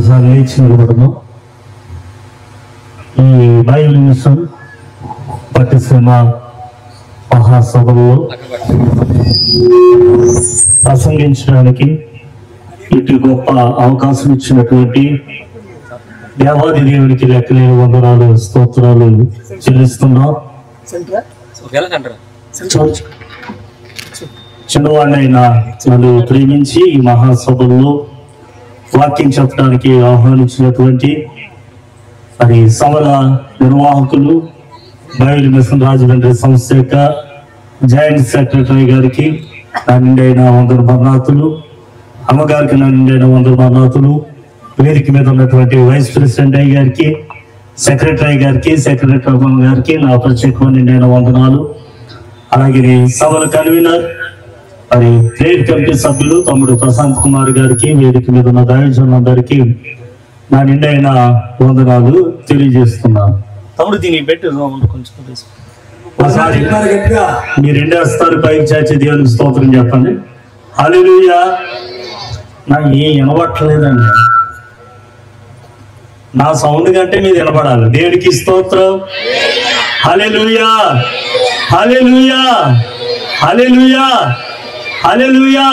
ఒకసారి లేచి నిలబడము. ఈ బైబిల్ మిషన్ పట్టిసీమ మహాసభలో ప్రసంగించడానికి ఇటు గొప్ప అవకాశం ఇచ్చినటువంటి దేవాది దేవునికి లెక్కలేని వందనాలు స్తోత్రాలు చెల్లిస్తున్నాం. చిన్నవాడినైనా నన్ను ప్రేమించి ఈ మహాసభల్లో వాక్యం చెప్పడానికి ఆహ్వానించినటువంటి మరి సభల నిర్వాహకులు బైబిల్ మిషన్ రాజమండ్రి సంస్థ యొక్క జాయింట్ సెక్రటరీ గారికి నా నిండైన వందరు మరణాతులు, అమ్మగారికి నా నిండైన వందరు మరణాతులు, వేదిక మీద ఉన్నటువంటి వైస్ ప్రెసిడెంట్ అయ్య గారికి, సెక్రటరీ గారికి, సెక్రటరీ అమ్మ గారికి నా ప్రత్యేకమైన నిండైన వందనాలు. అలాగే సభల కన్వీనర్ మరి ప్రేయర్ కమిటీ సభ్యులు తమ్ముడు ప్రశాంత్ కుమార్ గారికి, వేదిక మీద ఉన్న దైవజనులందరికీ నా నిండైన వందనాలు తెలియజేస్తున్నాను. తమ్ముడు దీన్ని పెట్టి కొంచెం ఒకసారి మీ రెండో స్థాయి పైకి చాచి దేవునికి స్తోత్రం చెప్పండి. హల్లెలూయా. నాకు ఏం వినబట్టలేదండి, నా సౌండ్ కంటే మీరు వినపడాలి. దేవునికి స్తోత్రం. హల్లెలూయా, హల్లెలూయా, హల్లెలూయా, హల్లెలూయా.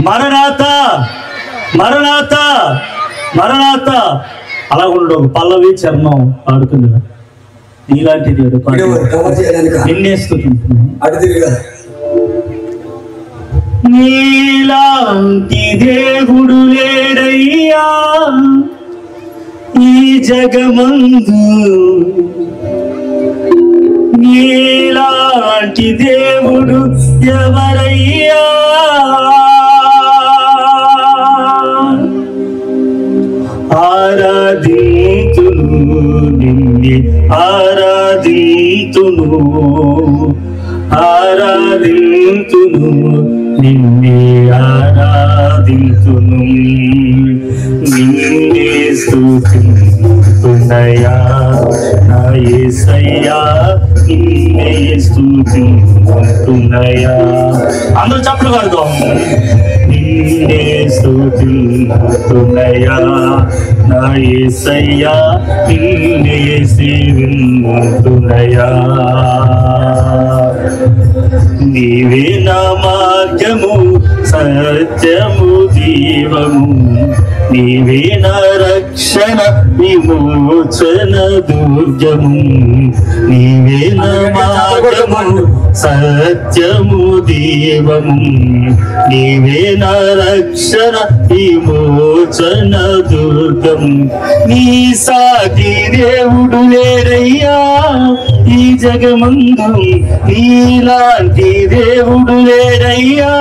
మరణాత, మరణాత, మరణాత. అలా ఉండు. పల్లవి చరణం ఆడుతుంది నీలాంటిది నీలాంటి దేవుడు లేడయ్యా ఈ జగమందు, నీలాంటి దేవుడు ఎవరయ్యా ఆరాధింతును నిన్నే ఆరాధింతును, ఆరాధింతును నిన్నే ఆరాధింతును, నిన్నే స్తుతింతునయా నా యేసయ్యా, నిన్నే స్తుతింతునయా. అందరూ చప్పట్లు కొడదాం. నిన్నే స్తుతింతునయా నా యేసయ్యా, నిన్నే సేవింతునయా. నీవే నా మార్గము సత్యము జీవము, నీవే నా రక్షణ విమోచన దుర్గము, నీవే నా మార్గము సత్యము జీవము, నీవే నా రక్షణ విమోచన దుర్గము. నీ సాటి దేవుడు లేరయ్యా ఈ జగమందు, నీలాంటి దేవుడు లేరయ్యా,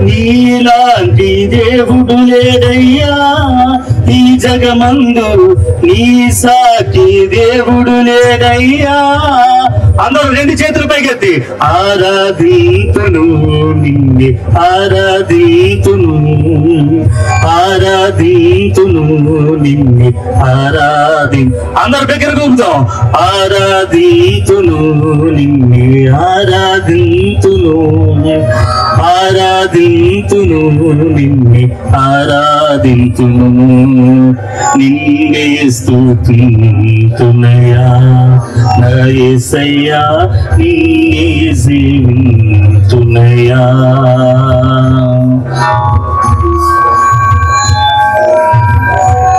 నీలాంటి దేవుడు లేడయ్యా ఈ జగమందు, నీ సాటి దేవుడు లేడయ్యా. అందరూ రెండు చేతులు పైకెత్తి ఆరాధింతును నిన్నే ఆరాధింతును, ఆరాధింతును నిన్నే అందరు దగ్గర కూపుతాం. ఆరాధింతును నిన్నే ఆరాధింతును, ఆరాధింతును నిన్నే ఆరాధింతును, నిన్నే స్తుతింతునయా నా యేసయ్యా, నిన్నే సేవింతునయా.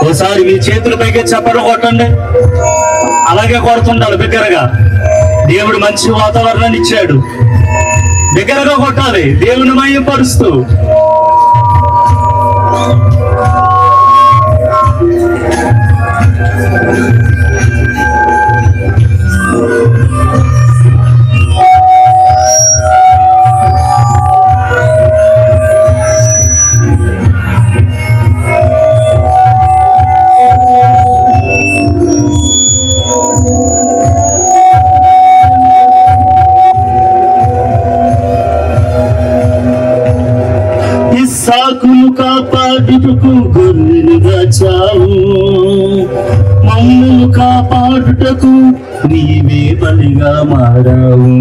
ఒకసారి మీ చేతుల పైకి చప్పట్లు కొట్టండి. అలాగే కొడుతుండాలి బిగ్గరగా. దేవుడు మంచి వాతావరణాన్ని ఇచ్చాడు, బిగ్గరగా కొట్టాలి దేవుని మహిమపరుస్తూ. ఇస్సాకును కాపాడుటకు గొర్రెలుగా చావు, మమ్మల్ని కాపాడుటకు నీవే బలిగా మారావు.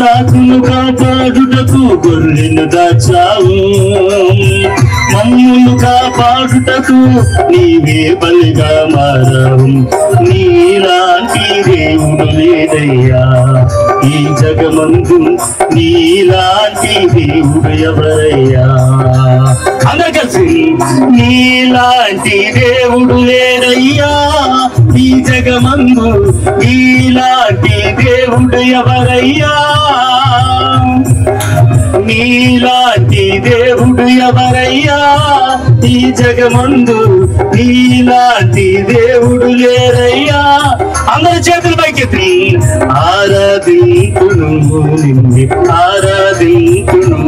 ఇస్సాకును కాపాడుటకు గొర్రెను దాచావు, మమ్మును కాపాడుటకు నీవే బలిగా మారావు. నీలాంటి దేవుడు లేదయ్యా ఈ జగమందు, నీలాంటి దేవుడు ఎవరయ్యా? అందరు కలిసి నీలాంటి దేవుడు లేదయ్యా ఈ జగమందు, నీలాంటి దేవుడు ఎవరయ్యా? నీలాంటి దేవుడు ఎవరయ్యా ఈ జగమందు, నీలాంటి దేవుడు లేరయ్యా. అందరి చేతులు పైకెత్తి ఆరాధింతును నిన్ను, ఆరాధింతును,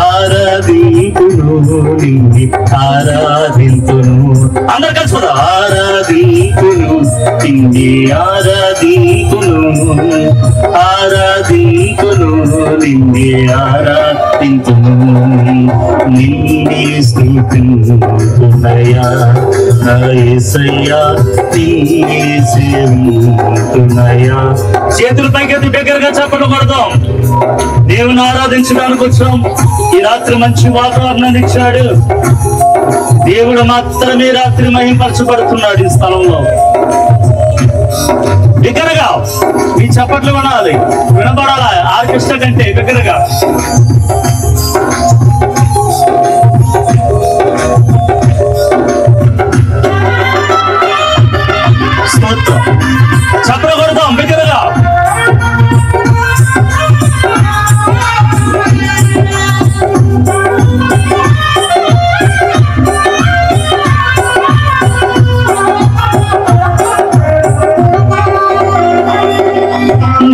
ఆరాధింతును నిన్ను, ఆరాధింతును. అందరు కలిసి ఆరాధింతును నిన్ను, ఆరాధింతును, ఆరాధింతును నిన్నే, ఆరాధింతును నిన్నే, స్తుతింతునయ్యా నా యేసయ్యా, నిన్నే సేవింతునయ్యా. చేతులు పైకెత్తి దగ్గరగా చప్పట్లు కొడదాం. దేవుని ఆరాధించడానికి వచ్చాం. ఈ రాత్రి మంచి వాతావరణాన్ని ఇచ్చాడు దేవుడు. మాత్రమే రాత్రి మహిమపరచబడుతున్నాడు ఈ స్థలంలో. బిగ్గరగా మీ చప్పట్లు వినాలి, వినబడాలి. ఆర్కెస్ట్రా కంటే బిగ్గరగా. స్తోత్రం. చప్పట్లు కొడదాం బిగ్గరగా.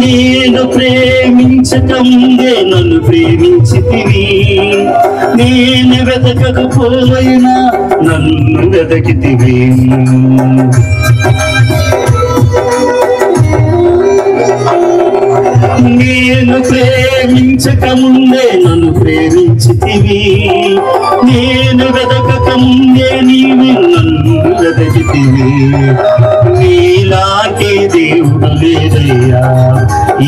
నేను ప్రేమించకముందే నన్ను ప్రేమించితివి, నేను వెతకకపోయినా నన్ను వెతకితివి. నేను ప్రేమించకముందే నన్ను ప్రేమించితివి, నేను వెతకకముందే నీవు నన్ను వెతకితివి. నీలాంటి దేవుడు లేదయ్యా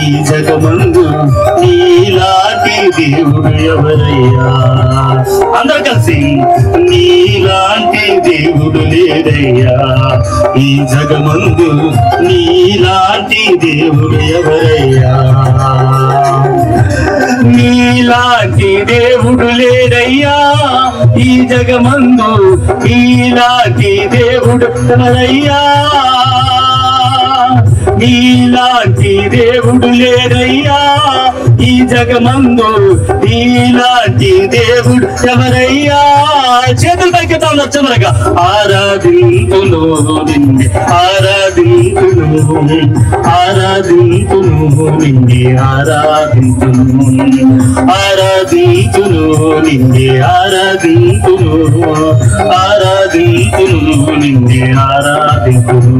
ఈ జగమందు, నీలాంటి దేవుడు ఎవరయ్యా? అందరు కలిసి నీలాంటి దేవుడు లేదయ్యా ఈ జగమందు, నీలాంటి దేవుడు ఎవరయ్యా? నీలాంటి దేవుడు లేదయ్యా ఈ జగమందు, నీలాంటి దేవుడు ఎవరయ్యా? నీలాంటి దేవుడు లేదయ్యా ఈ జగమందు, నీలాంటి దేవుడు ఎవరయ్యా? చేతులు పైకెత్తాం నచ్చమనగా. ఆరాధింతును నిన్నే, ఆరాధింతును, ఆరాధింతును నిన్నే, ఆరాధింతును, ఆరాధింతును నిన్నే, ఆరాధింతును, ఆరాధింతును నిన్నే, ఆరాధింతును,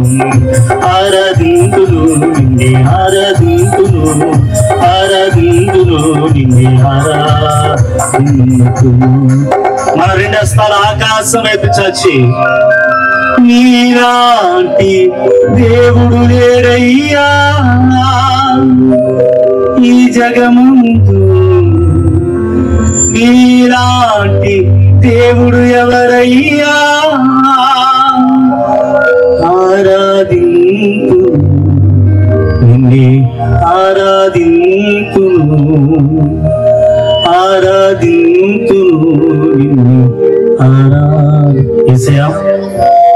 ఆరాధింతును నిన్నే, ఆరాధింతును, ఆరాధింతును నిన్నే, ఆరాధింతును. మన రెండో స్థలం ఆకాశం వైపు చాచి నీలాంటి దేవుడు లేరయ్యా ఈ జగమందు, నీలాంటి దేవుడు ఎవరయ్యా? ఆరాధింతు నిన్నే, ఆరాధింతును, ఆరాధింతును నిన్నే, యేసయ్యా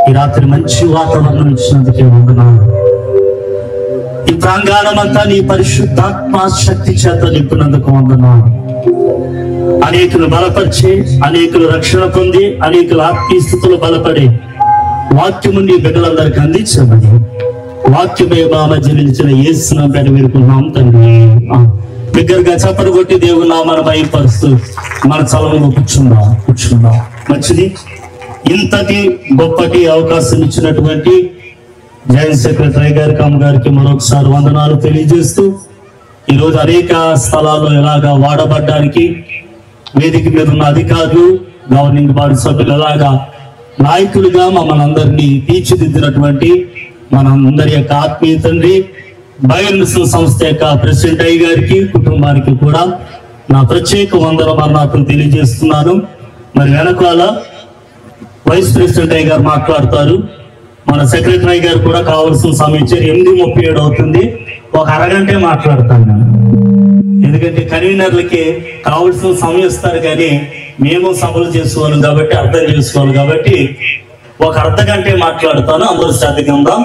ఈ రాత్రి మంచి వాతావరణం ఇచ్చినందుకే వందనాలు. ఈ ప్రాంగణం అంతా నీ పరిశుద్ధాత్మ శక్తి చేత నింపినందుకు వందనాలు. అనేకులు బలపరిచి, అనేకులు రక్షణ పొంది, అనేకులు ఆత్మీయ స్థితిలో బలపడి వాక్యము నీ బిడ్డలందరికీ అందించమని వాక్యమే మా మధ్య నిలిచిన యేసు నామమున వేడుకుంటున్నాం తండ్రి. బిగ్గరగా చప్పట్లు కొట్టి దేవుని నామాన్ని మహిమపరుస్తూ మన స్థలంలో కూర్చుందాం. మంచిది. ఇంతటి గొప్పటి అవకాశం ఇచ్చినటువంటి జాయింట్ సెక్రటరీ గారికి, అమ్మగారికి మరొకసారి వందనాలు తెలియజేస్తూ, ఈరోజు అనేక స్థలాల్లో ఎలాగా వాడబడ్డానికి వేదిక మీద ఉన్న అధికారులు, గవర్నింగ్ బాడీ సభ్యులు ఎలాగా నాయకులుగా మమ్మల్ని అందరినీ తీర్చిదిద్దినటువంటి మనందరి యొక్క ఆత్మీయ తండ్రి బైబిల్ మిషన్ సంస్థ యొక్క ప్రెసిడెంట్ అయ్య గారికి కుటుంబానికి కూడా నా ప్రత్యేక వందనమన్నాను తెలియజేస్తున్నాను. మరి వెనకాల వైస్ ప్రెసిడెంట్ అయ్య గారు మాట్లాడతారు. మన సెక్రటరీ గారు కూడా కావాల్సిన సమయం ఇచ్చారు. 8:37 అవుతుంది. ఒక అరగంటే మాట్లాడతాను నేను, ఎందుకంటే కన్వీనర్లకి కావాల్సిన సమయం ఇస్తారు, కానీ మేము సభలు చేసుకోవాలి కాబట్టి అర్థం చేసుకోవాలి కాబట్టి ఒక అర్ధగంటే మాట్లాడుతాను. అందరూ శ్రద్ధగా ఉందాం.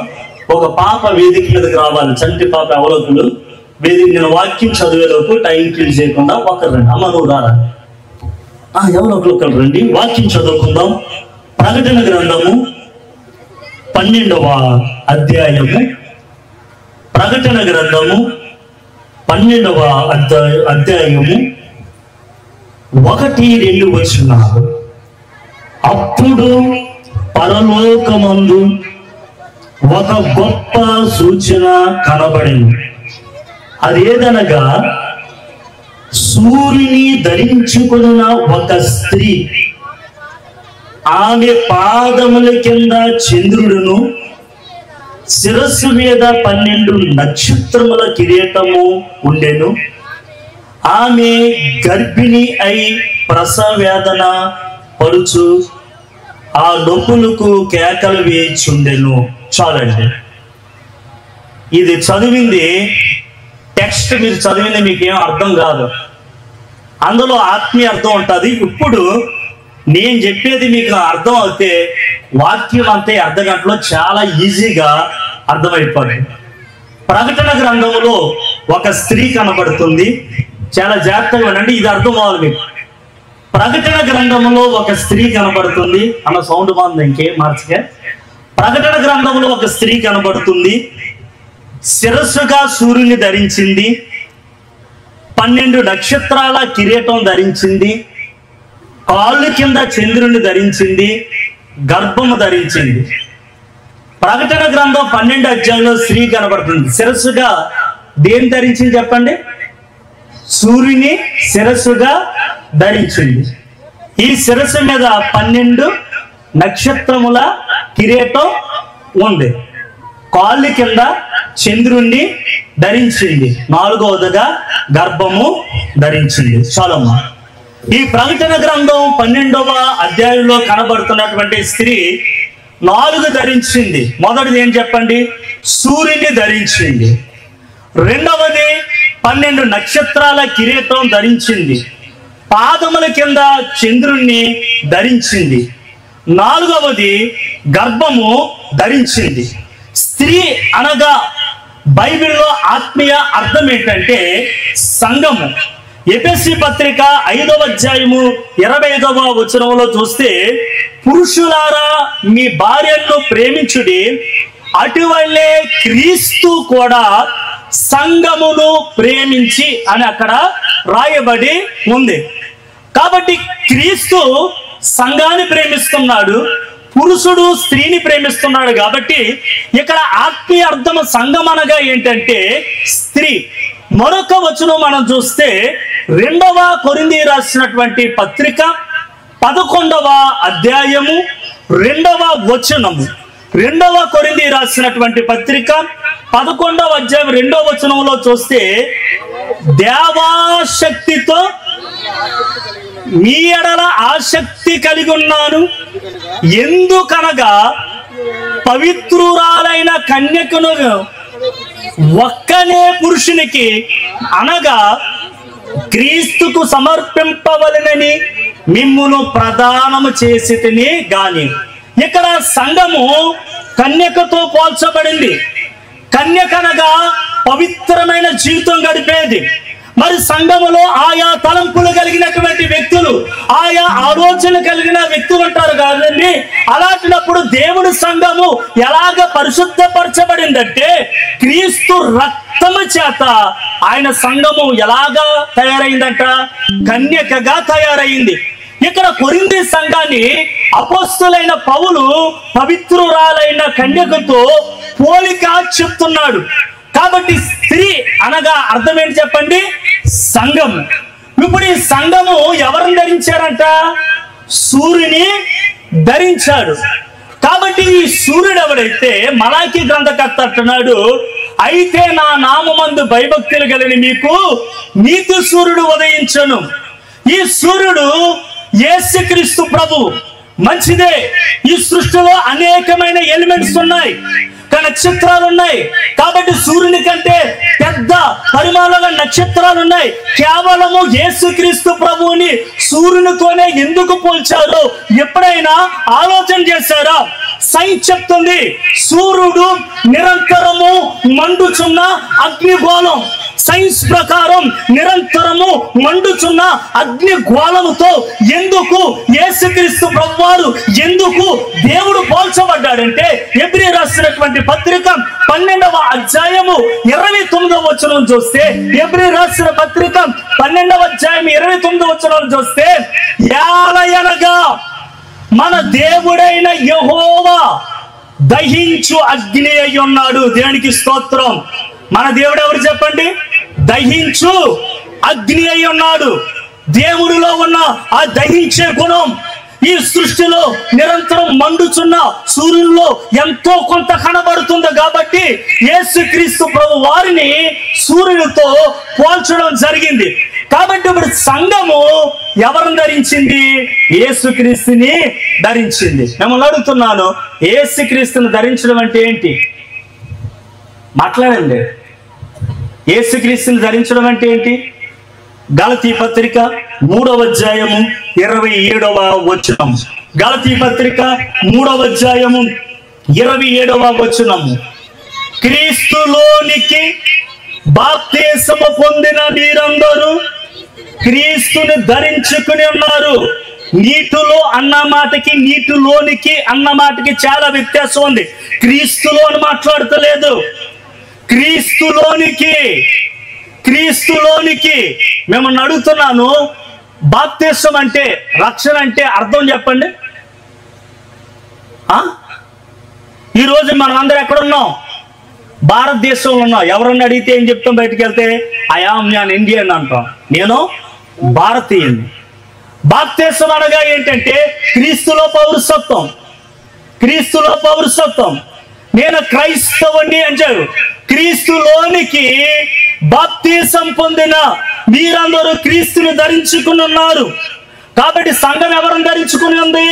ఒక పాప వేదిక మీదకి రావాలి, చంటి పాప అవలోకులు వేదిక. నేను వాక్యం చదివేలోపు టైం కిల్ చేయకుండా ఒకరు రండి. అమ్మ నువ్వు రారా, ఎవరో ఒకరు రండి, వాక్యం చదువుకుందాం. ప్రకటన గ్రంథము 12వ అధ్యాయము, ప్రకటన గ్రంథము 12వ అధ్యాయము 1-2 వచనాలు. అప్పుడు పరలోకమందు ఒక గొప్ప సూచన కనబడింది. అదేదనగా సూర్యుని ధరించుకున్న ఒక స్త్రీ, ఆమె పాదముల కింద చంద్రుడును, శిరస్సు మీద 12 నక్షత్రముల కిరీటము ఉండెను. ఆమె గర్భిణి అయి ప్రసవ వేదన పడుచు ఆ నొప్పులకు కేకలు వేయుచుండెను. చాలండి, ఇది చదివింది టెక్స్ట్, మీరు చదివింది మీకేం అర్థం కాదు, అందులో ఆత్మీయ అర్థం ఉంటుంది. ఇప్పుడు నేను చెప్పేది మీకు అర్థం అవుతే వాక్యం అంతే అర్ధగంటలో చాలా ఈజీగా అర్థమైపోతుంది. ప్రకటన గ్రంథంలో ఒక స్త్రీ కనబడుతుంది. చాలా జాగ్రత్తగా వినండి, ఇది అర్థం అవ్వాలి మీకు. ప్రకటన గ్రంథంలో ఒక స్త్రీ కనబడుతుంది. అన్న సౌండ్ బాగుంది, ఇంకేం మార్చగా. ప్రకటన గ్రంథంలో ఒక స్త్రీ కనబడుతుంది. శిరస్సుగా సూర్యుని ధరించింది, 12 నక్షత్రాల కిరీటం ధరించింది, కాళ్ళు కింద చంద్రుని ధరించింది, గర్భము ధరించింది. ప్రకటన గ్రంథం 12వ అధ్యాయంలో స్త్రీ కనబడుతుంది. శిరస్సుగా దేని ధరించింది చెప్పండి? సూర్యుని శిరస్సుగా ధరించింది. ఈ శిరస్సు మీద 12 నక్షత్రముల కిరీటం ఉంది. కాళ్ళు కింద చంద్రుణ్ణి ధరించింది. 4వదిగా గర్భము ధరించింది. చాలమ్మా, ఈ ప్రకటన గ్రంథం 12వ అధ్యాయంలో కనబడుతున్నటువంటి స్త్రీ 4 ధరించింది. మొదటిది ఏం చెప్పండి? సూర్యుని ధరించింది. రెండవది 12 నక్షత్రాల కిరీటం ధరించింది. పాదముల కింద చంద్రుణ్ణి ధరించింది. 4వది గర్భము ధరించింది. స్త్రీ అనగా బైబిల్లో ఆత్మీయ అర్థం ఏంటంటే సంఘము. ఎఫెసీ పత్రిక 5వ అధ్యాయము 25వ వచనంలో చూస్తే, పురుషులారా మీ భార్యలను ప్రేమించుడి, అటువల్లే క్రీస్తు కూడా సంఘమును ప్రేమించి అని అక్కడ రాయబడి ఉంది. కాబట్టి క్రీస్తు సంఘాన్ని ప్రేమిస్తున్నాడు, పురుషుడు స్త్రీని ప్రేమిస్తున్నాడు. కాబట్టి ఇక్కడ ఆత్మీయ అర్థం సంఘం అనగా ఏంటంటే స్త్రీ. మరొక వచనం మనం చూస్తే 2వ కొరింథీ రాసినటువంటి పత్రిక 11వ అధ్యాయము 2వ వచనము. 2వ కొరింథీ రాసినటువంటి పత్రిక 11వ అధ్యాయం 2వ వచనంలో చూస్తే, దేవాశక్తితో మీ ఎడల ఆసక్తి కలిగి ఉన్నాను, ఎందుకనగా పవిత్రురాలైన కన్యకను ఒక్కనే పురుషునికి అనగా క్రీస్తుకు సమర్పింపవలెనని మిమ్మును ప్రదానము చేసితిని గాని. ఇక్కడ సంఘము కన్యకతో పోల్చబడింది. కన్యకనగా పవిత్రమైన జీవితం గడిపేది. మరి సంఘములో ఆయా తలంపులు కలిగినటువంటి వ్యక్తులు, ఆయా ఆలోచన కలిగిన వ్యక్తులు ఉంటారు కదండి. అలాంటినప్పుడు దేవుడి సంఘము ఎలాగ పరిశుద్ధపరచబడిందంటే క్రీస్తు రక్తము చేత ఆయన సంఘము ఎలాగా తయారైందంట? కన్యకగా తయారైంది. ఇక్కడ కొరింథీ సంఘాన్ని అపోస్తలుడైన పౌలు పవిత్రురాలైన కన్యకతో పోలిక చెప్తున్నాడు. కాబట్టి స్త్రీ అనగా అర్థం ఏంటి చెప్పండి? సంఘం. ఇప్పుడు ఈ సంఘము ఎవరిని ధరించారంట? సూర్యుని ధరించాడు. కాబట్టి ఈ సూర్యుడు ఎవరైతే మలాకీ గ్రంథకర్త అంటున్నాడు, అయితే నా నామమందు భయభక్తులు కలిగిన మీకు నీతి సూర్యుడు ఉదయించను. ఈ సూర్యుడు యేసుక్రీస్తు ప్రభు. మంచిదే, ఈ సృష్టిలో అనేకమైన ఎలిమెంట్స్ ఉన్నాయి, నక్షత్రాలు ఉన్నాయి. కాబట్టి సూర్యుని కంటే పెద్ద పరిమాణంలో నక్షత్రాలు ఉన్నాయి. కేవలము యేసుక్రీస్తు ప్రభువుని సూర్యునితోనే ఎందుకు పోల్చారు? ఎప్పుడైనా ఆలోచన చేశారా? సైన్స్ చెప్తుంది, సూర్యుడు నిరంతరము మండుచున్న అగ్నిగోళం. సైన్స్ ప్రకారం నిరంతరము మండుచున్న అగ్నిగోళముతో ఎందుకు యేసుక్రీస్తు ప్రభువారు ఎందుకు దేవుడు పోల్చబడ్డాడంటే, హెబ్రీ రాసినటువంటి పత్రిక 12వ అధ్యాయము 29వ వచనం చూస్తే, హెబ్రీ రాసిన పత్రిక 12వ అధ్యాయం 29వ వచనం చూస్తే, యాలయనగా మన దేవుడైన యెహోవా దహించు అగ్ని అయి ఉన్నాడు. దేవునికి స్తోత్రం. మన దేవుడు ఎవరు చెప్పండి? దహించు అగ్ని అయి ఉన్నాడు. దేవుడిలో ఉన్న ఆ దహించే గుణం ఈ సృష్టిలో నిరంతరం మండుచున్న సూర్యుల్లో ఎంతో కొంత కనబడుతుంది. కాబట్టి యేసుక్రీస్తు ప్రభు వారిని సూర్యునితో పోల్చడం జరిగింది. కాబట్టి ఇప్పుడు సంఘము ఎవరిని ధరించింది? యేసుక్రీస్తుని ధరించింది. మిమ్మల్ని అడుగుతున్నాను, యేసుక్రీస్తుని ధరించడం అంటే ఏంటి? మాట్లాడండి. యేసుక్రీస్తుని ధరించడం అంటే ఏంటి? గలతీ పత్రిక 3వ అధ్యాయము 27వ వచనం. గలతీ పత్రిక 3వ అధ్యాయము 27వ వచనము. క్రీస్తులోనికి బాప్తిసము పొందిన మీరందరూ క్రీస్తుని ధరించుకుని ఉన్నారు. నీటిలో అన్న మాటకి నీటిలోనికి అన్న మాటకి చాలా వ్యత్యాసం ఉంది. క్రీస్తులో అని మాట్లాడతలేదు, క్రీస్తులోనికి. క్రీస్తులోనికి. మిమ్మల్ని అడుగుతున్నాను, బాప్తిసం అంటే, రక్షణ అంటే అర్థం చెప్పండి. ఈరోజు మనం అందరం ఎక్కడున్నాం? భారతదేశంలో ఉన్నాం. ఎవరన్నా అడిగితే ఏం చెప్తాం? బయటకు వెళ్తే నేను ఇండియన్ అంటాం, నేను భారతీయుని. బాప్తిసం అనగా ఏంటంటే క్రీస్తులో పౌరసత్వం. క్రీస్తులో పౌరసత్వం. నేను క్రైస్తవుని అంటారు. క్రీస్తులోనికి బాప్తిసం పొందిన మీరందరూ క్రీస్తుని ధరించుకుని ఉన్నారు. కాబట్టి సంఘం ఎవరిని ధరించుకుని ఉంది?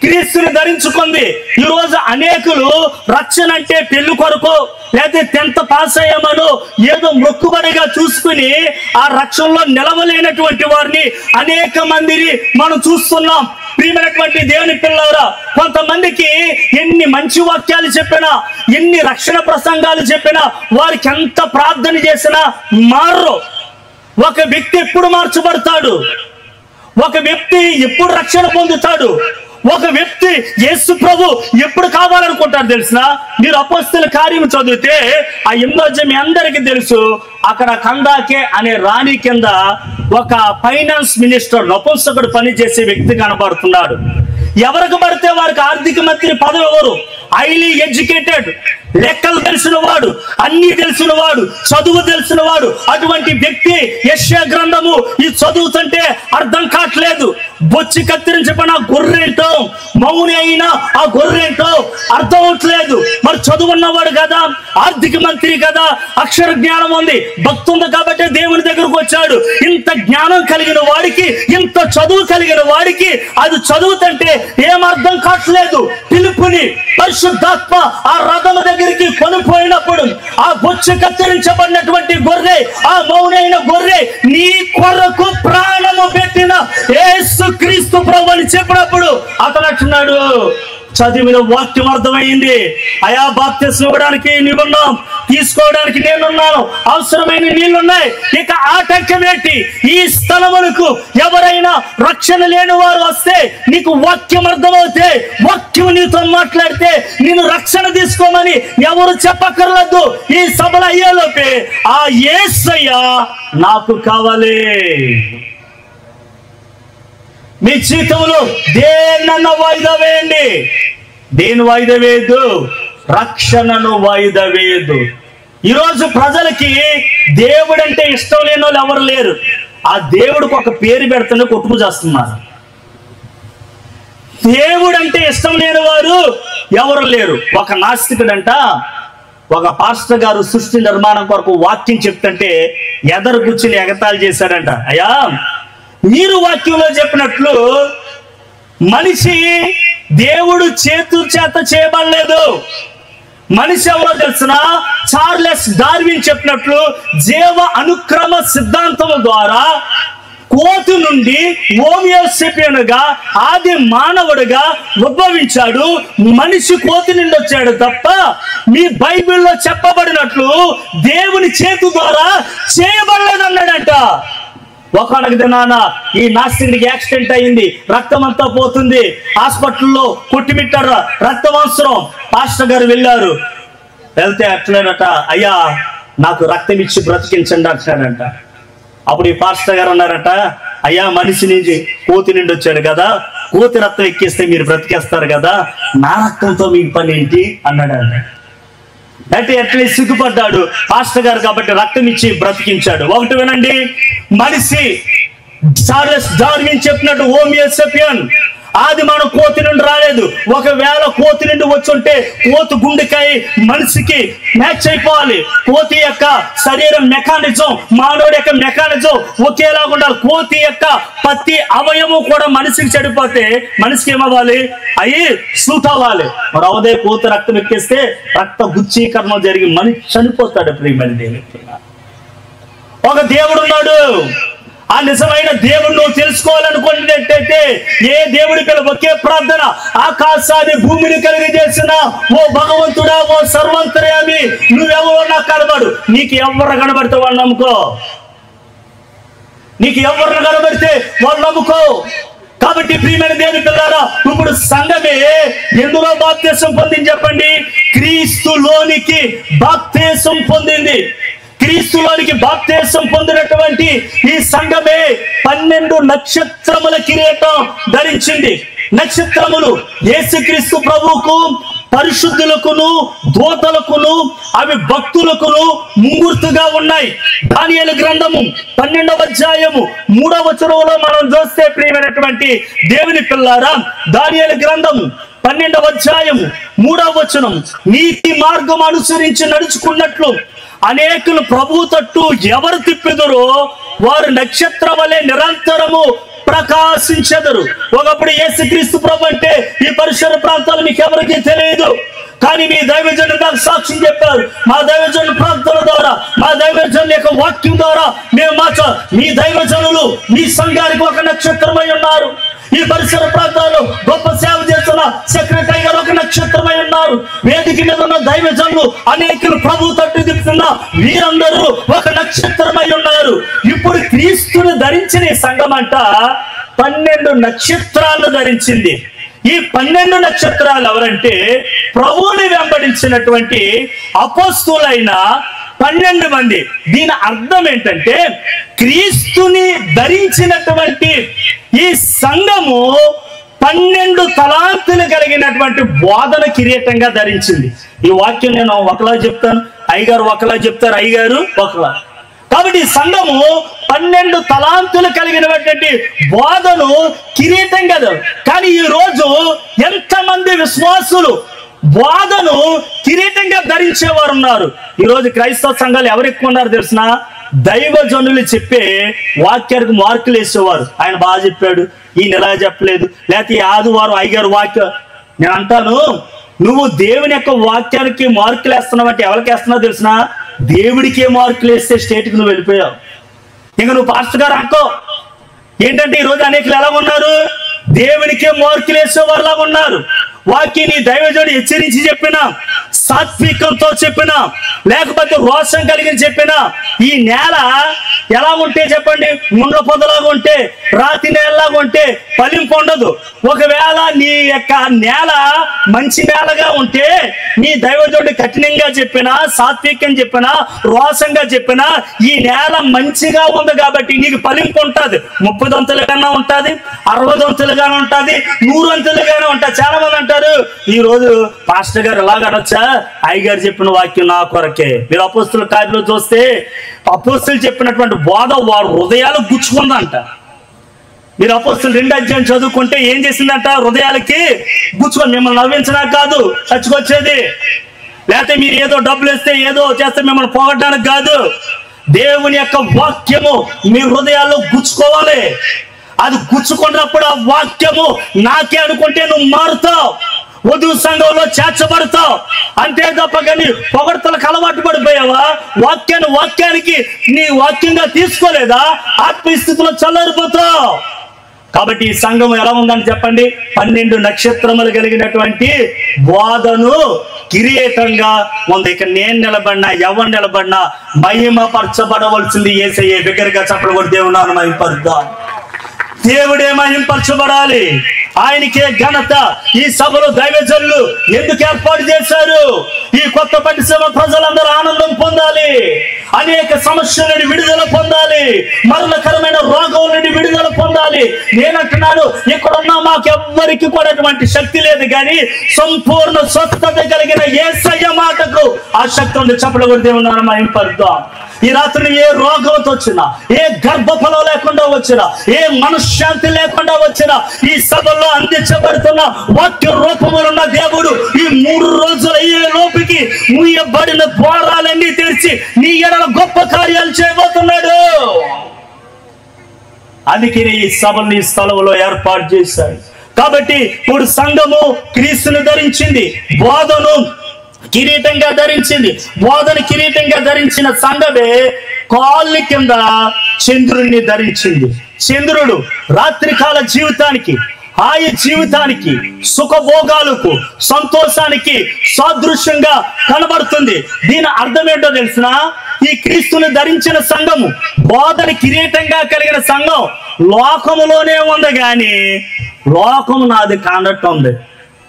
క్రీస్తుని ధరించుకుంది. ఈరోజు అనేకులు రక్షణ అంటే పెళ్లి కొరకు లేదా 10th పాస్ అయ్యామనో ఏదో మొక్కుబడిగా చూసుకుని ఆ రక్షణలో నిలవలేనటువంటి వారిని అనేక మందిని మనం చూస్తున్నాం. ప్రియమైనటువంటి దేవుని పిల్లలారా, కొంతమందికి ఎన్ని మంచి వాక్యాలు చెప్పినా, ఎన్ని రక్షణ ప్రసంగాలు చెప్పినా, వారికి ఎంత ప్రార్థన చేసినా మారరు. ఒక వ్యక్తి ఎప్పుడు మార్చబడతాడు? ఒక వ్యక్తి ఎప్పుడు రక్షణ పొందుతాడు? ఒక వ్యక్తి యేసు ప్రభు ఎప్పుడు కావాలనుకుంటారు తెలిసిన? మీరు అపోస్తల కార్యం చదివితే ఆ 8వ అధ్యాయం మీ అందరికీ తెలుసు. అక్కడ కందాకే అనే రాణి కింద ఒక ఫైనాన్స్ మినిస్టర్ నపుంసకుడు పనిచేసే వ్యక్తి కనబడుతున్నాడు. ఎవరికి పడితే వారికి ఆర్థిక మంత్రి పదవి ఎవరు? హైలీ ఎడ్యుకేటెడ్, లెక్కలు తెలిసిన వాడు, అన్ని తెలిసిన వాడు, చదువు తెలిసిన వాడు. అటువంటి వ్యక్తి యెషయా గ్రంథము ఈ చదువుతుంటే అర్థం కావట్లేదు. బొచ్చి కత్తిరించబడిన గొర్రెంటో, మౌని అయినా ఆ గొర్రెంటో అర్థం అవట్లేదు. మరి చదువున్నవాడు కదా, ఆర్థిక మంత్రి కదా, అక్షర జ్ఞానం ఉంది, భక్తి ఉంది కాబట్టి దేవుని దగ్గరకు వచ్చాడు. ఇంత జ్ఞానం కలిగిన వాడికి, ఇంత చదువు కలిగిన వాడికి అది చదువుతుంటే ఏం అర్థం కావట్లేదు. పిలుపుని పరిశుద్ధాత్మ ఆ రథం దగ్గరికి కొనిపోయినప్పుడు ఆ బొచ్చు కత్తిరించబడినటువంటి గొర్రె, ఆ మౌనైన గొర్రె, నీ కొరకు ప్రాణము పెట్టిన యేసుక్రీస్తు ప్రభు అని చెప్పినప్పుడు అతను అంటున్నాడు, చదివిన వాక్యం అర్థమైంది. అయా బాప్తిసం ఇవ్వడానికి నీవున్నాం, తీసుకోవడానికి నేనున్నాను, అవసరమైన నీళ్లున్నాయి, ఇక ఆటంకం ఏంటి? ఈ స్థలములకు ఎవరైనా రక్షణ లేని వారు వస్తే నీకు వాక్యం అర్థమవుతే, వాక్యం నీతో మాట్లాడితే నేను రక్షణ తీసుకోమని ఎవరు చెప్పక్కర్లేదు. ఈ సభలు అయ్యేలోపే ఆ యేసయ్య నాకు కావాలి. మీ జీవితంలో దేన్నన్నా వాయిదా వేయండి. దేని వాయిదా వేయద్దు? రక్షణను వాయిదా వేయద్దు. ఈరోజు ప్రజలకి దేవుడు అంటే ఇష్టం లేని వాళ్ళు ఎవరు లేరు. ఆ దేవుడికి ఒక పేరు పెడుతూనే కొట్టుకు చేస్తున్నారు. దేవుడు అంటే ఇష్టం లేని వారు ఎవరు లేరు. ఒక నాస్తికుడంట ఒక పాస్టర్ గారు సృష్టి నిర్మాణం కొరకు వాక్యం చెప్తుంటే ఎదరు కూర్చుని ఎగతాళి చేశాడంట. అయ్యా, మీరు వాక్యంలో చెప్పినట్లు మనిషి దేవుడు చేత చేయబడలేదు. మనిషి ఎవరో తెలిసిన చార్లెస్ డార్విన్ చెప్పినట్లు జీవ అనుక్రమ సిద్ధాంతం ద్వారా కోతి నుండి హోమియోసేపియన్గా ఆది మానవుడిగా ఉద్భవించాడు. మనిషి కోతి నుండి వచ్చాడు తప్ప మీ బైబిల్లో చెప్పబడినట్లు దేవుని చేతి ద్వారా చేయబడలేదు అన్నాడంట. ఒకనొక దినాన ఈ నాస్తికుడికి యాక్సిడెంట్ అయింది, రక్తం అంతా పోతుంది, హాస్పిటల్లో కొట్టిమిట్టారు, రక్తం అవసరం. పాస్టర్ గారు వెళ్ళారు. వెళ్తే అట్లేనట, అయ్యా నాకు రక్తం ఇచ్చి బ్రతికించండి అంటాడంట. అప్పుడు ఈ పాస్టర్ గారు అన్నారట, అయ్యా మనిషి నుంచి కోతి నుండి వచ్చాడు కదా, కోతి రక్తం ఎక్కిస్తే మీరు బ్రతికేస్తారు కదా, నా రక్తంతో మీ పని ఏంటి అన్నాడంట. అంటే ఎట్లా సిగ్గుపడ్డాడు పాస్టర్ గారు కాబట్టి రక్తం ఇచ్చి బ్రతికించాడు. ఒకటి వినండి, మనిషి చార్లెస్ డార్విన్ చెప్పినట్టు హోమియోసేపియన్ ఆది మనం కోతి నుండి రాలేదు. ఒకవేళ కోతి నుండి వచ్చుంటే కోతి గుండెకాయ మనిషికి మ్యాచ్ అయిపోవాలి. కోతి యొక్క శరీరం మెకానిజం, మానవుడి యొక్క మెకానిజం ఒకేలాగా ఉండాలి. కోతి యొక్క ప్రతి అవయవం కూడా మనిషికి చెడిపోతే మనిషికి ఏమవ్వాలి? అయ్యి సూట్ అవ్వాలి. మరి అవదే కోతి రక్తం ఎక్కిస్తే రక్త గుచ్చీకరణ జరిగి మనిషి చనిపోతాడు. ప్రియమైన దేవుని, ఒక దేవుడు ఉన్నాడు. ఆ నిజమైన దేవుడు నువ్వు తెలుసుకోవాలనుకున్నట్టయితే ఏ దేవుడి పిల్ల ఒకే ప్రార్థన, ఆకాశాన్ని భూమిని కలిగజేసిన ఓ భగవంతుడా, ఓ సర్వంతర్యామి, నువ్వెవరో నాకు కనబడు. నీకు ఎవరు కనబడితే వాళ్ళు నమ్ముకో, నీకు ఎవరిని కనబడితే వాళ్ళు నమ్ముకో. కాబట్టి ప్రియమైన దేవుని పిల్లారా, ఇప్పుడు సంఘమే ఎందులో బాప్తిసం పొందింది చెప్పండి? క్రీస్తులోనికి బాప్తిసం పొందింది. క్రీస్తులోనికి బాప్తిసం పొందినటువంటి ఈ సంఘమే 12 నక్షత్రముల కిరీటం ధరించింది. నక్షత్రములు యేసుక్రీస్తు ప్రభువుకు, పరిశుద్ధులకును, దూతలకును, అవి భక్తులకును ముంగుర్తుగా ఉన్నాయి. దానియేలు గ్రంథము 12వ అధ్యాయము 3వ వచనంలో మనం చూస్తే ప్రియమైనటువంటి దేవుని పిల్లారా, దానియేలు గ్రంథము 12వ అధ్యాయము 3వ వచనం, నీతి మార్గం అనుసరించి నడుచుకున్నట్లు అనేకులు ప్రభు తట్టు ఎవరు తిప్పెదరో వారు నక్షత్ర వలె నిరంతరము ప్రకాశించెదరు. ఒకప్పుడు యేసుక్రీస్తు ప్రభు అంటే ఈ పరిసర ప్రాంతాలు మీకు ఎవరికీ తెలియదు. కానీ మీ దైవజనులు నాకు సాక్ష్యం చెప్పారు. మా దైవజనుల ప్రాంతాల ద్వారా, మా దైవజనుల యొక్క వాక్యం ద్వారా మేము మీ దైవజనులు మీ సంఘానికి ఒక నక్షత్రమై ఉన్నారు. ఈ పరిసర ప్రాంతాల్లో గొప్ప సేవ చేస్తున్న సెక్రటరీ గారు ఒక నక్షత్రమై ఉన్నారు. వేదిక మీద ఉన్న దైవజనులు అనేకులు ప్రభు తట్టు తిప్పుతున్న వీరందరూ ఒక నక్షత్రమై ఉన్నారు. ఇప్పుడు క్రీస్తుని ధరించిన ఈ సంఘం అంట 12 నక్షత్రాలు ధరించింది. ఈ 12 నక్షత్రాలు ఎవరంటే ప్రభువుని వెంబడించినటువంటి అపోస్తలులైన 12 మంది. దీని అర్థం ఏంటంటే క్రీస్తుని ధరించినటువంటి ఈ సంఘము 12 తలాంతులు కలిగినటువంటి బోధన కిరీటంగా ధరించింది. ఈ వాక్యం నేను ఒకలా చెప్తాను, అయ్యగారు ఒకలా చెప్తారు, అయ్యగారు ఒకలా. కాబట్టి ఈ సంఘము 12 తలాంతులు కలిగినటువంటి బోధను కిరీటం కదా. కానీ ఈ రోజు ఎంతమంది విశ్వాసులు బోధను కిరీటంగా ధరించేవారు ఉన్నారు? ఈ రోజు క్రైస్తవ సంఘాలు ఎవరు ఎక్కువ ఉన్నారు తెలిసిన? దైవజనులు చెప్పే వాక్యానికి మార్కులు వేసేవారు. ఆయన బాగా చెప్పాడు, ఈయన ఎలా చెప్పలేదు, లేకపోతే ఈ ఆదివారం అయ్యగారు వాక్యం. నేను అంటాను, నువ్వు దేవుని యొక్క వాక్యానికి మార్కులు వేస్తున్నావు అంటే ఎవరికి వేస్తున్నావు తెలిసిన? దేవుడికే మార్కులు వేస్తే స్టేట్కి నువ్వు వెళ్ళిపోయావు. ఇంకా నువ్వు పాస్టర్ గారు అనుకో. ఏంటంటే ఈరోజు అనేకులు ఎలా ఉన్నారు? దేవునికే మార్కులు వేసేవారులాగా ఉన్నారు. వాక్యాన్ని దైవజనుడు హెచ్చరించి చెప్పినా, సాత్వికంతో చెప్పినా, లేకపోతే రోషం కలిగి చెప్పినా, ఈ నేల ఎలా ఉంటే చెప్పండి? ముండ్ల పొదలాగా ఉంటే, రాతి నేలలాగా ఉంటే ఫలింపు ఉండదు. ఒకవేళ నీ యొక్క నేల మంచి నేలగా ఉంటే నీ దైవజనుడు కఠినంగా చెప్పినా, సాత్వికం చెప్పినా, రోషంగా చెప్పినా, ఈ నేల మంచిగా ఉంది కాబట్టి నీకు ఫలింపు ఉంటుంది. 30 దంతులుగానే ఉంటుంది, 60 దంతులుగానే ఉంటుంది, 100 అంతులుగానే ఉంటుంది. చాలా మంది అంటారు, ఈ రోజు పాస్టర్ గారు ఎలాగ అనొచ్చా? అయ్యగారు చెప్పిన వాక్యం నా కొరకే. మీరు అపోస్తుల కార్యంలో చూస్తే అపోస్తులు చెప్పినటువంటి బోధ వారు హృదయాలు గుచ్చుకుందంట. మీరు అపోస్తులు 2వ అధ్యాయం చదువుకుంటే ఏం చేసిందంట? హృదయాలకి గుచ్చుకొని, మిమ్మల్ని నవ్వించడానికి కాదు చచ్చుకొచ్చేది, లేకపోతే మీరు ఏదో డబ్బులు ఇస్తే ఏదో చేస్తే మిమ్మల్ని పోగొట్టడానికి కాదు. దేవుని యొక్క వాక్యము మీ హృదయాల్లో గుచ్చుకోవాలి. అది గుచ్చుకున్నప్పుడు ఆ వాక్యము నాకే అనుకుంటే నువ్వు మారుతావు, వధువు సంఘంలో చేర్చబడతావు. అంతే తప్ప కానీ పొగడ్తలకు అలవాటు పడిపోయావా? వాక్యానికి నీ వాక్యంగా తీసుకోలేదా? ఆత్మీయ స్థితిలో చల్లారిపోతావు. కాబట్టి ఈ సంఘం ఎలా ఉందని చెప్పండి? 12 నక్షత్రములు కలిగినటువంటి బోధను కిరీటంగా ఉంది. ఇక నేను నిలబడినా ఎవరు నిలబడినా మహిమపరచబడవలసింది యేసయ్యే. దగ్గరగా చెప్పడం కూడా దేవుని మహిమపరుద్దాం. దేవుడే మహింపరచబడాలి, ఆయనకే ఘనత. ఈ సభలో దైవజనులు ఎందుకు ఏర్పాటు చేశారు? ఈ కొత్త పరిశ్రమ ప్రజలందరూ ఆనందం పొందాలి, అనేక సమస్యల నుండి విడుదల పొందాలి, మరణకరమైన రోగం నుండి విడుదల పొందాలి. నేనంటున్నాను, ఇక్కడున్న మాకెవ్వరికి కూడా అటువంటి శక్తి లేదు, కానీ సంపూర్ణ స్వస్థత కలిగిన యేసయ్య మాటకు ఆ శక్తి ఉంది. చెప్పడం కూడా దేవుని మహింపరుద్దాం. ఈ రాత్రి ఏ రోగంతో వచ్చినా, ఏ గర్భఫలం లేకుండా వచ్చినా, ఏ మనశ్శాంతి లేకుండా వచ్చినా, ఈ సభలో అందించబడుతున్న వాక్య రూపములున్న దేవుడు ఈ 3 రోజుల ఈ లోపుకి మూయబడిన ద్వారాలన్నీ తెరిచి నీ ఎడల గొప్ప కార్యాలు చేయబోతున్నాడు. అందుకే ఈ సభని ఈ స్థలంలో ఏర్పాటు చేశాడు. కాబట్టి ఇప్పుడు సంఘము క్రీస్తును ధరించింది, బోధను కిరీటంగా ధరించింది. బోధన కిరీటంగా ధరించిన సంఘమే కాళ్ళ కింద చంద్రుణ్ణి ధరించింది. చంద్రుడు రాత్రికాల జీవితానికి, హాయి జీవితానికి, సుఖభోగాలకు, సంతోషానికి సాదృశ్యంగా కనబడుతుంది. దీని అర్థం ఏంటో తెలిసిన? ఈ క్రీస్తుని ధరించిన సంఘము, బోధన కిరీటంగా కలిగిన సంఘం లోకములోనే ఉంది, కానీ లోకము నాది కానట్టు ఉంది.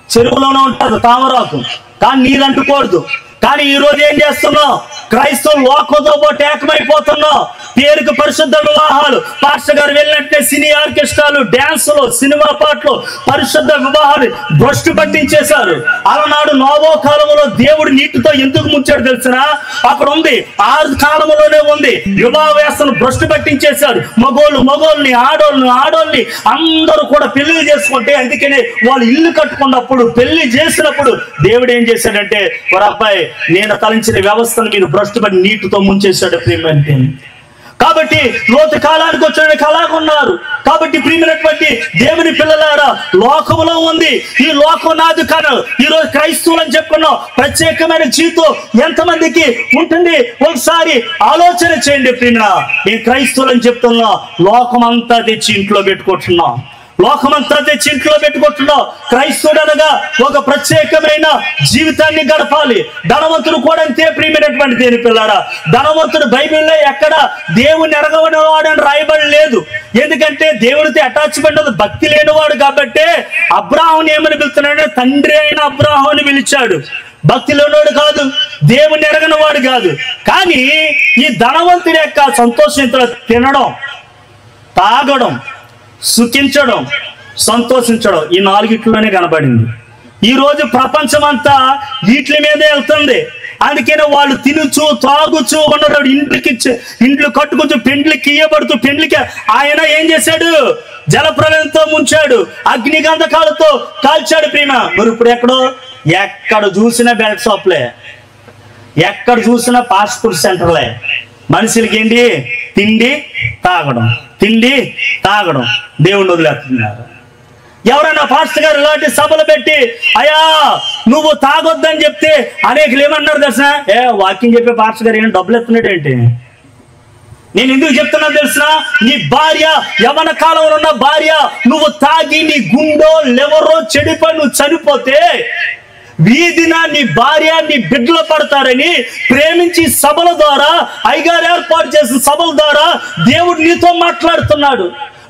చెరువులోనే ఉంటుంది తామరాకు, కానీ నీరు అంటుకూడదు. కానీ ఈ రోజు ఏం చేస్తున్నాం? క్రైస్తవులు లోకంతో పాటు ఏకమైపోతున్నాం. పేరుకు పరిశుద్ధ వివాహాలు, పాస్టర్ గారు వెళ్ళినట్టే సినీ ఆర్కెస్ట్రాలు, డ్యాన్సులు, సినిమా పాటలు, పరిశుద్ధ వివాహాలు భ్రష్టు పట్టించేశారు. అలనాడు నోవో కాలంలో దేవుడు నీటితో ఎందుకు ముంచాడు తెలిసిన? అక్కడ ఉంది, ఆ కాలంలోనే ఉంది. వివాహ వ్యవస్థను భ్రష్టు పట్టించేశారు. మగోళ్ళని ఆడోళ్ళని అందరూ కూడా పెళ్లి చేసుకుంటే, అందుకనే వాళ్ళు ఇల్లు కట్టుకున్నప్పుడు, పెళ్లి చేసినప్పుడు దేవుడు ఏం చేశాడంటే, ఒక అబ్బాయి నేను తలంచిన వ్యవస్థను మీరు భ్రష్టు పట్టి నీటితో ముంచేశాడు ప్రియమంటే. కాబట్టి లోతు కాలానికి వచ్చిన అలాగున్నారు. కాబట్టి ప్రియమైనటువంటి దేవుని పిల్లలారా, లోకములో ఉంది, ఈ లోకం నాది కాదు. ఈరోజు క్రైస్తవులు అని చెప్పుకున్నాం, ప్రత్యేకమైన జీవితం ఎంతమందికి ఉంటుంది? ఒకసారి ఆలోచన చేయండి ప్రియమైన. ఈ క్రైస్తవులు అని చెప్తున్నాం, లోకమంతా తెచ్చి ఇంట్లో పెట్టుకుంటున్నాం, లోకమంతా తెచ్చి ఇంట్లో పెట్టుకుంటున్నాం. క్రైస్తవుడు అనగా ఒక ప్రత్యేకమైన జీవితాన్ని గడపాలి. ధనవంతుడు కూడా అంతే ప్రియమైనటువంటి దేని పిల్లారా. ధనవంతుడు బైబిల్లో ఎక్కడ దేవుని ఎరగవనివాడని రాయబడి లేదు. ఎందుకంటే దేవుడితో అటాచ్మెంట్ ఉంది, భక్తి లేనివాడు. కాబట్టి అబ్రాహాముని ఏమని పిలుస్తున్నాడు? తండ్రి అయిన అబ్రాహాముని పిలిచాడు. భక్తిలోనోడు కాదు, దేవుని ఎరగని వాడు కాదు. కానీ ఈ ధనవంతుడి యొక్క సంతోషంతో తినడం, తాగడం, సుఖించడం, సంతోషించడం, ఈ 4 కనబడింది. ఈ రోజు ప్రపంచం అంతా వీటి మీదే వెళ్తుంది. అందుకనే వాళ్ళు తినుచు తాగుచు ఉన్నాడు, ఇండ్లు కట్టుకొచ్చు, పెండ్లికి ఇయ్యబడుతూ, పెండ్లికి ఆయన ఏం చేశాడు? జలప్రలయంతో ముంచాడు, అగ్నిగంధకాలతో కాల్చాడు ప్రేమ. మరి ఇప్పుడు ఎక్కడ చూసినా బెల్ట్ షాప్లే, ఎక్కడ చూసినా ఫాస్ట్ ఫుడ్ సెంటర్లే. మనుషులకి ఏంటి? తిండి తాగడం, తిండి తాగడం, దేవుణ్ణి వదిలేస్తున్నారు. ఎవరైనా పాస్టర్ గారు ఇలాంటి సభలు పెట్టి, అయ్యా నువ్వు తాగొద్దని చెప్తే అనేకలు ఏమన్నారు తెలుసా? వాకింగ్ చెప్పే పాస్టర్ గారు ఏం డబ్బులు ఎత్తున్నాడు ఏంటి? నేను ఎందుకు చెప్తున్నా తెలుసా? నీ భార్య, యవ్వన కాలంలో ఉన్న భార్య, నువ్వు తాగి నీ గుండో లెవరో చెడిపోయి నువ్వు చనిపోతే వీధిన నీ భార్య నీ బిడ్డలు పడతారని ప్రేమించి సభల ద్వారా, అయ్యగారు ఏర్పాటు చేసిన సభల ద్వారా దేవుడు నీతో మాట్లాడుతున్నాడు.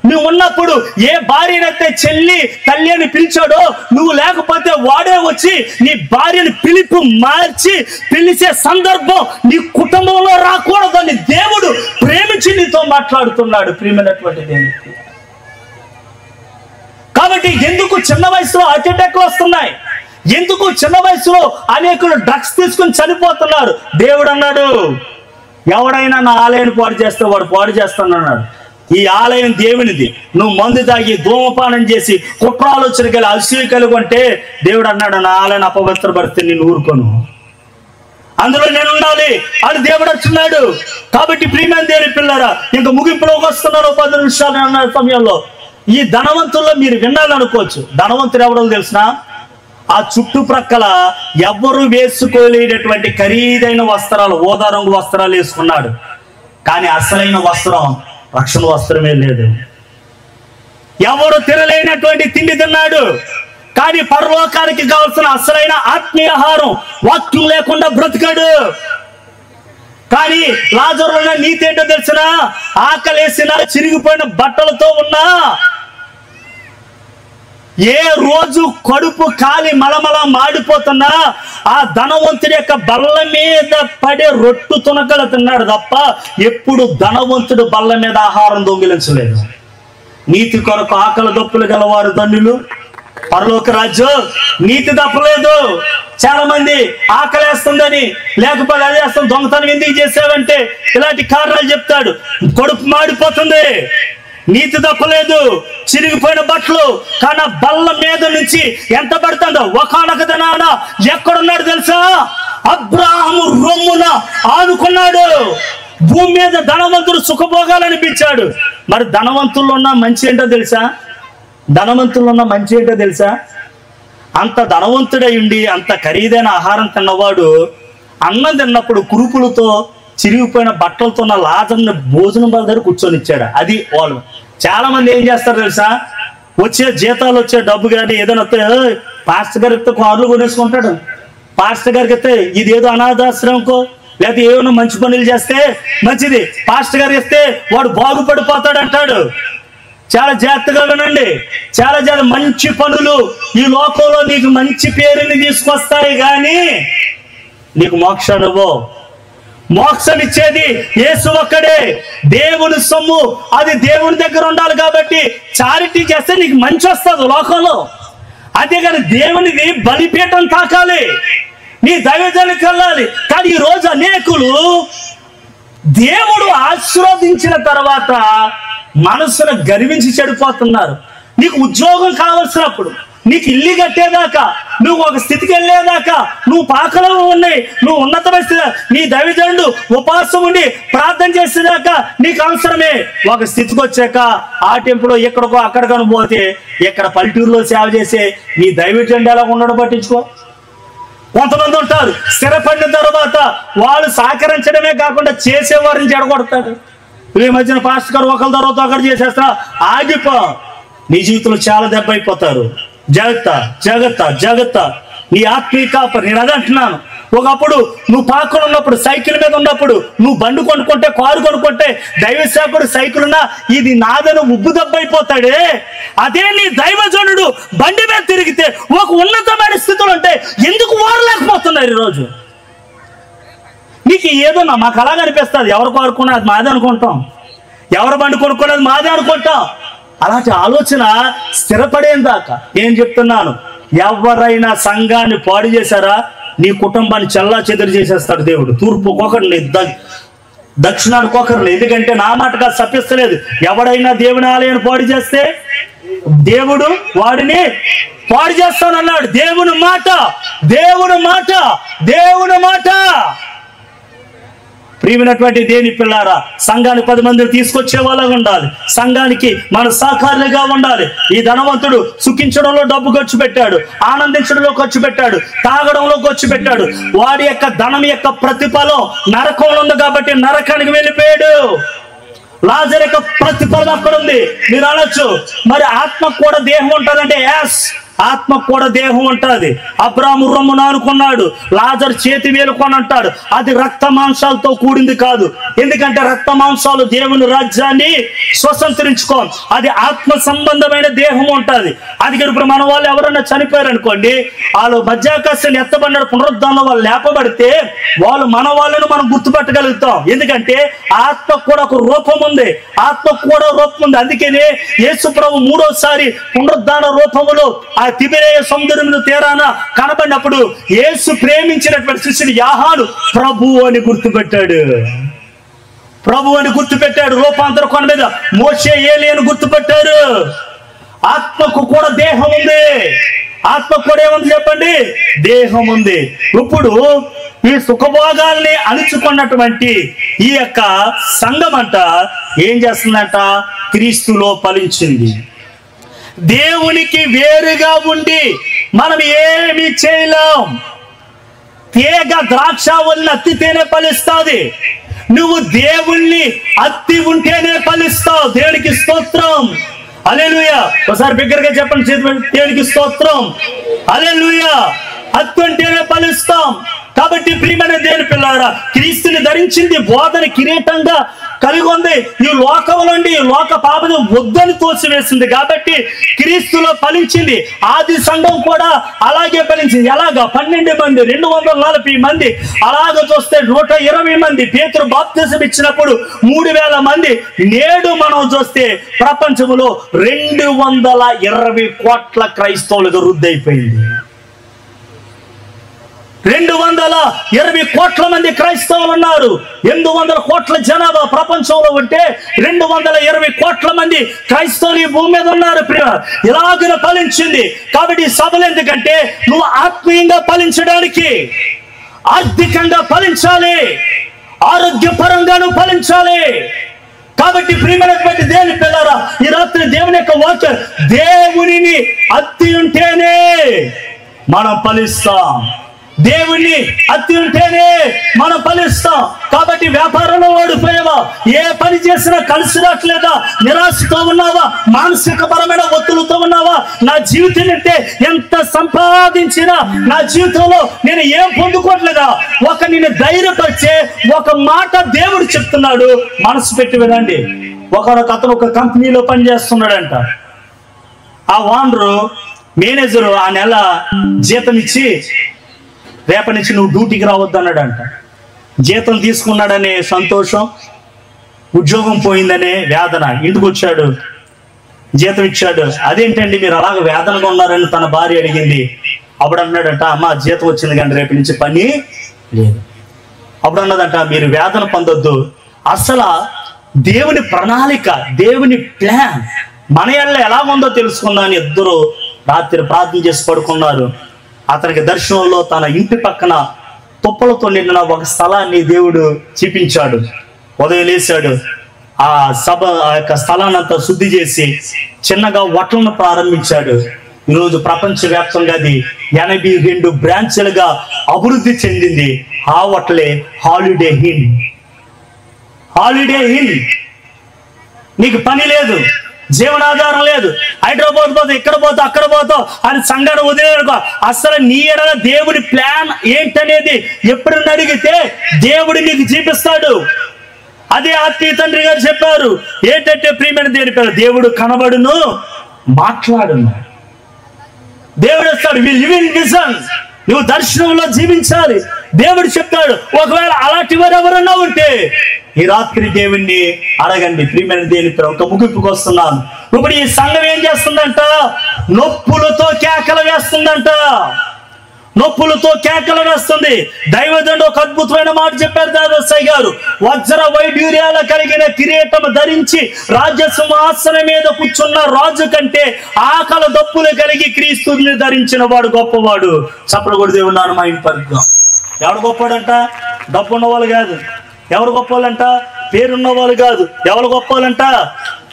నువ్వు ఉన్నప్పుడు ఏ భార్యనైతే చెల్లి, తల్లి అని పిలిచాడో, నువ్వు లేకపోతే వాడే వచ్చి నీ భార్యని పిలుపు మార్చి పిలిచే సందర్భం నీ కుటుంబంలో రాకూడదని దేవుడు ప్రేమించి నీతో మాట్లాడుతున్నాడు ప్రియమైనటువంటి దేవుడు. కాబట్టి ఎందుకు చిన్న వయసులో హార్ట్ అటాక్లు వస్తున్నాయి? ఎందుకు చిన్న వయసులో అనేకులు డ్రగ్స్ తీసుకుని చనిపోతున్నారు? దేవుడు అన్నాడు, ఎవడైనా నా ఆలయాన్ని పాడు చేస్తే వాడు పాడు చేస్తానన్నాడు. ఈ ఆలయం దేవునిది. నువ్వు మందు తాగి ధూమపానం చేసి కుట్రాలోచన కలిగి అసూయ కలిగి ఉంటే దేవుడు అన్నాడు, నా ఆలయాన్ని అపవిత్రపడితే నేను ఊరుకోను. అందులో నేను ఉండాలి అని దేవుడు అంటున్నాడు. కాబట్టి ప్రియమైన దేవుని పిల్లరా, ఇంకా ముగింపులోకి వస్తున్నాను 10 నిమిషాలు అన్న సమయంలో. ఈ ధనవంతుల్లో మీరు వినాలనుకోవచ్చు. ధనవంతుడు ఎవరో తెలిసిన, ఆ చుట్టుప్రక్కల ఎవ్వరు వేసుకోలేనటువంటి ఖరీదైన వస్త్రాలు, ఊదా రంగు వస్త్రాలు వేసుకున్నాడు. కానీ అసలైన వస్త్రం, రక్షణ వస్త్రమే లేదు. ఎవరు తినలేనటువంటి తిండి తిన్నాడు. కానీ పరలోకానికి కావాల్సిన అసలైన ఆత్మీయ ఆహారం, వాక్యం లేకుండా బ్రతికాడు. కానీ లాజరులో నీతి ఏంటో తెలిసిన, ఆకలేసిన చిరిగిపోయిన బట్టలతో ఉన్నా, ఏ రోజు కడుపు కాలి మలమల మాడిపోతున్నా ఆ ధనవంతుడి యొక్క బల్ల మీద పడే రొట్టు తునకలు తిన్నాడు తప్ప ఎప్పుడు ధనవంతుడు బల్ల మీద ఆహారం దొంగిలించలేదు. నీతి కొరకు ఆకలి దప్పులు గలవారు ధన్యులు, పరలోక రాజ్యం. నీతి తప్పలేదు. చాలా మంది ఆకలేస్తుందని, లేకపోతే అదే వేస్తాం, దొంగతనం ఎందుకు చేసావంటే ఇలాంటి కారణాలు చెప్తాడు. కడుపు మాడిపోతుంది. నీతి తప్పలేదు. చిరిగిపోయిన బట్టలు, కానీ బల్ల మీద నుంచి ఎంత పడుతుందో. ఒకానొక దినాన ఎక్కడున్నాడు తెలుసా? అబ్రాహాము రొమ్మున ఆనుకున్నాడు. భూమి మీద ధనవంతుడు సుఖభోగాలనిపించాడు. మరి ధనవంతుల్లో ఉన్న మంచి ఏంటో తెలుసా? ధనవంతుల్లో ఉన్న మంచి ఏంటో తెలుసా? అంత ధనవంతుడై ఉండి అంత ఖరీదైన ఆహారం తిన్నవాడు అన్నం తిన్నప్పుడు కురుపులతో చిరిగిపోయిన బట్టలతో ఉన్న లాజర్ని భోజనం వాళ్ళ దగ్గర కూర్చొని ఇచ్చాడు. అది వాళ్ళు. చాలా మంది ఏం చేస్తారు తెలుసా? వచ్చే జీతాలు, వచ్చే డబ్బు కానీ ఏదైనా వస్తే పాస్టర్ గారు ఇస్తే కార్లు కొనేసుకుంటాడు. పాస్టర్ గారికి ఇస్తే ఇదేదో అనాథాశ్రమంకో లేకపోతే ఏమైనా మంచి పనులు చేస్తే మంచిది, పాస్టర్ గారు ఇస్తే వాడు బాగుపడిపోతాడు అంటాడు. చాలా జాగ్రత్తగా వినండి. చాలా మంచి పనులు ఈ లోకంలో నీకు మంచి పేరుని తీసుకొస్తాయి, కానీ నీకు మోక్షాన్ని ఇవ్వవు. మోక్షం ఇచ్చేది యేసు ఒక్కడే. దేవుని సొమ్ము అది దేవుని దగ్గర ఉండాలి. కాబట్టి చారిటీ చేస్తే నీకు మంచి వస్తుంది లోకంలో. అదే కానీ దేవునిది బలిపీఠం తాకాలి, నీ దైవజనులకు వెళ్ళాలి. కానీ ఈ రోజు అనేకులు దేవుడు ఆశీర్వదించిన తర్వాత మనసును గర్వించి చెడిపోతున్నారు. నీకు ఉద్యోగం కావలసినప్పుడు, నీకు ఇల్లు కట్టేదాకా, నువ్వు ఒక స్థితికి వెళ్ళేదాకా, నువ్వు పాకలో ఉన్నాయి, నువ్వు ఉన్నతమైన స్థితి, నీ దైవజనుడు ఉపవాసం ఉండి ప్రార్థన చేసేదాకా నీకు అవసరమే. ఒక స్థితికి వచ్చాక ఆ టెంపులో ఎక్కడికో అక్కడికని పోతే, ఇక్కడ పల్లెటూరులో సేవ చేసే నీ దైవజనుడు ఎలా ఉండడం పట్టించుకో. కొంతమంది ఉంటారు స్థిరపడిన తర్వాత వాళ్ళు సహకరించడమే కాకుండా చేసేవారిని చెడగొడతాడు. ఈ మధ్యన పాస్టర్ గారు ఒకరి తర్వాత ఒకరు చేసేస్తా, ఆగిపో, నీ జీవితంలో చాలా దెబ్బ అయిపోతారు. జాగ్రత్త జాగ్రత్త జాగ్రత్త. నీ ఆత్మీయ కాపరి. నేను అదే అంటున్నాను. ఒకప్పుడు నువ్వు పాకలు ఉన్నప్పుడు, సైకిల్ మీద ఉన్నప్పుడు, నువ్వు బండి కొనుక్కుంటే, కారు కొనుక్కుంటే, దైవ సేవకుడు సైకిల్ ఉన్నా ఇది నాదను ఉబ్బు దెబ్బ అయిపోతాడే. అదే నీ దైవజనుడు బండి మీద తిరిగితే ఒక ఉన్నతమైన స్థితిలో ఉంటే ఎందుకు ఓడలేకపోతున్నారు ఈరోజు? నీకు ఏదన్నా మాకు అలాగ అనిపిస్తుంది. ఎవరు కోరుకున్నా అది మాదే అనుకుంటాం, ఎవరు బండి కొనుక్కున్నది మాదే అనుకుంటాం. అలాంటి ఆలోచన స్థిరపడేందాకా ఏం చెప్తున్నాను, ఎవరైనా సంఘాన్ని పాడు చేశారా నీ కుటుంబాన్ని చల్లా చెదరు చేసేస్తాడు దేవుడు. తూర్పుకు ఒకరిని, దక్షిణానికి ఒకరిని. ఎందుకంటే నా మాటగా సప్పిస్తలేదు. ఎవడైనా దేవుని ఆలయాన్ని పాడు చేస్తే దేవుడు వాడిని పాడు చేస్తానన్నాడు. దేవుని మాట, దేవుని మాట, దేవుని మాట. ప్రియమైనటువంటి దేని పిల్లారా, సంఘానికి 10 మందిని తీసుకొచ్చే వాళ్ళగా ఉండాలి. సంఘానికి మన సహకారులుగా ఉండాలి. ఈ ధనవంతుడు సుఖించడంలో డబ్బు ఖర్చు పెట్టాడు, ఆనందించడంలో ఖర్చు పెట్టాడు, తాగడంలో ఖర్చు పెట్టాడు. వాడి యొక్క ధనం యొక్క ప్రతిఫలం నరకంలో ఉంది కాబట్టి నరకానికి వెళ్ళిపోయాడు. లాజరు యొక్క ప్రతిఫలం అక్కడ ఉంది. మీరు అనొచ్చు, మరి ఆత్మకు కూడా దేహం ఉంటుందంటే ఎస్, ఆత్మకు కూడా దేహం ఉంటుంది. అబ్రాహాము రొమ్మున ఆనుకున్నాడు, లాజరు చేతి వేలుకొని అంటాడు. అది రక్త మాంసాలతో కూడింది కాదు. ఎందుకంటే రక్త మాంసాలు దేవుని రాజ్యాన్ని స్వతంత్రించుకో, అది ఆత్మ సంబంధమైన దేహం ఉంటుంది. అది ఇప్పుడు మన వాళ్ళు ఎవరైనా చనిపోయారు అనుకోండి, వాళ్ళు మధ్యాకాశాన్ని ఎత్తబడినాడు, పునరుద్ధానంలో వాళ్ళు లేపబడితే వాళ్ళు మన వాళ్ళను మనం గుర్తుపట్టగలుగుతాం. ఎందుకంటే ఆత్మకు కూడా ఒక రూపం ఉంది, ఆత్మకు కూడా రూపం ఉంది. అందుకనే యేసు ప్రభు 3వసారి పునరుద్ధాన రూపములో ఆ తిబెరియ సముద్రం తీరాన కనబడినప్పుడు యేసు ప్రేమించినటువంటి శిష్యుడు యోహాను ప్రభు అని గుర్తుపెట్టాడు. ప్రభు అని గుర్తుపెట్టాడు. రూపాంతర కొండ మీద మోషే ఏలి అని గుర్తుపెట్టారు. ఆత్మకు కూడా దేహం ఉంది. ఆత్మకు కూడా ఏముంది చెప్పండి? దేహం ఉంది. ఇప్పుడు ఈ సుఖభోగాల్ని అణుచుకున్నటువంటి ఈ యొక్క సంఘం అంట ఏం చేస్తుందంట? క్రీస్తులో ఫలించింది. దేవునికి వేరుగా ఉండి మనం ఏమీ చేయలేం. తీగ ద్రాక్ష వల్ల అత్తితేనే ఫలిస్తుంది. నువ్వు దేవుణ్ణి అత్తి ఉంటేనే ఫలిస్తావు. దేవునికి స్తోత్రం, హల్లెలూయా. ఒకసారి బిగ్గరగా చెప్పండి, దేవునికి స్తోత్రం, హల్లెలూయా. అత్తి ఉంటేనే ఫలిస్తాం. కాబట్టి ప్రియమైన దేవుని పిల్లారా, క్రీస్తుని ధరించింది బోధన కిరీటంగా కలిగి ఉంది. ఈ లోకం నుండి ఈ లోక పాపను వద్దని తోసివేసింది కాబట్టి క్రీస్తులో ఫలించింది. ఆది సంఘం కూడా అలాగే ఫలించింది. ఎలాగా? 12 మంది, 240 మంది, అలాగ చూస్తే 120 మంది. పేతురు బాప్తిసం ఇచ్చినప్పుడు 3000 మంది. నేడు మనం చూస్తే ప్రపంచంలో 220 కోట్ల క్రైస్తవులుగా వృద్ధి అయిపోయింది. 220 కోట్ల మంది క్రైస్తవులు ఉన్నారు. 800 కోట్ల జనాభా ప్రపంచంలో ఉంటే 220 కోట్ల మంది క్రైస్తవులు ఈ భూమి మీద ఉన్నారు. ఇలాగ ఫలించింది. కాబట్టి సభలు ఎందుకంటే నువ్వు ఆత్మీయంగా ఫలించడానికి, ఆర్థికంగా ఫలించాలి, ఆరోగ్యపరంగా నువ్వు ఫలించాలి. కాబట్టి ప్రియమైనటువంటి దేవుని పిల్లారా, ఈ రాత్రి దేవుని యొక్క వాక్యం, దేవునిని అత్తి ఉంటేనే మనం ఫలిస్తాం. దేవుణ్ణి అత్తి ఉంటేనే మనం ఫలిస్తాం. కాబట్టి వ్యాపారంలో ఓడిపోయావా? ఏ పని చేసినా కలిసి రావట్లేదా? నిరాశతో ఉన్నావా? మానసిక పరమైన ఒత్తులతో ఉన్నావా? నా జీవితం అంటే ఎంత సంపాదించినా నా జీవితంలో నేను ఏం పొందుకోవట్లేదా? నిన్ను ధైర్యపరిచే ఒక మాట దేవుడు చెప్తున్నాడు, మనసు పెట్టి వినండి. అతను ఒక కంపెనీలో పనిచేస్తున్నాడంట. ఆ ఓనరు, మేనేజరు ఆ నెల జీతం ఇచ్చి రేపటి నుంచి నువ్వు డ్యూటీకి రావద్దు అన్నాడంట. జీతం తీసుకున్నాడనే సంతోషం, ఉద్యోగం పోయిందనే వేదన. ఇంటికి వచ్చాడు, జీతం ఇచ్చాడు. అదేంటండి మీరు అలాగ వేదనగా ఉన్నారని తన భార్య అడిగింది. అప్పుడు అన్నాడంట, అమ్మ జీతం వచ్చింది కానీ రేపటి నుంచి పని లేదు. అప్పుడు అన్నదంట, మీరు వేదన పొందొద్దు. అసలు దేవుని ప్రణాళిక, దేవుని ప్లాన్ మన ఎల్ల ఎలా ఉందో తెలుసుకుందామని ఇద్దరు రాత్రి ప్రార్థన చేసి పడుకున్నారు. అతనికి దర్శనంలో తన ఇంటి పక్కన తుప్పలతో నిండిన ఒక స్థలాన్ని దేవుడు చూపించాడు. ఉదయం లేచాడు, ఆ యొక్క స్థలాన్ని అంతా శుద్ధి చేసి చిన్నగా వట్లను ప్రారంభించాడు. ఈరోజు ప్రపంచవ్యాప్తంగా అది 82 బ్రాంచ్లుగా అభివృద్ధి చెందింది. ఆ వట్లే హాలిడే ఇన్. Holiday in. నీకు పని లేదు, జీవనాధారం లేదు, హైదరాబాద్ పోతావు, ఇక్కడ పోతావు, అక్కడ పోతావు అని సంఘాన్ని వదిలేనుకో. అసలు నీ ఎడల దేవుడి ప్లాన్ ఏంటనేది ఎప్పుడన్నా అడిగితే దేవుడు నీకు చూపిస్తాడు. అదే ఆత్మీయ తండ్రి గారు చెప్పారు. ఏంటంటే ప్రియమైన దేవుని పేరు, దేవుడు కనబడును, మాట్లాడును. దేవుడు వస్తాడు. నువ్వు దర్శనంలో జీవించాలి. దేవుడు చెప్తాడు. ఒకవేళ అలాంటి వారు ఎవరన్నా ఉంటే ఈ రాత్రి దేవుణ్ణి అడగండి. ప్రియమైన దేవుని పేరు, ఒక ముగింపుకు వస్తున్నాను. ఇప్పుడు ఈ సంఘం ఏం చేస్తుందంట? నొప్పులతో కేకలు వేస్తుందంట. నొప్పులతో కేకలు వేస్తుంది. దైవజనుడు ఒక అద్భుతమైన మాట చెప్పారు దాదాసాయి గారు. వజ్ర వైడూర్యాల కలిగిన కిరీటం ధరించి రాజ్య సింహాసనం మీద కూర్చున్న రాజు కంటే ఆకలి దప్పులు కలిగి క్రీస్తుని ధరించిన వాడు గొప్పవాడు. చప్పలు కూడా దేవున్నాను మా ఇంటి పరిధిలో. ఎవడు గొప్పవాడంట? డబ్బు ఉన్నవాళ్ళు కాదు. ఎవరు గొప్పవాళ్ళంట? పేరున్న వాళ్ళు కాదు. ఎవరు గొప్పవాళ్ళంట?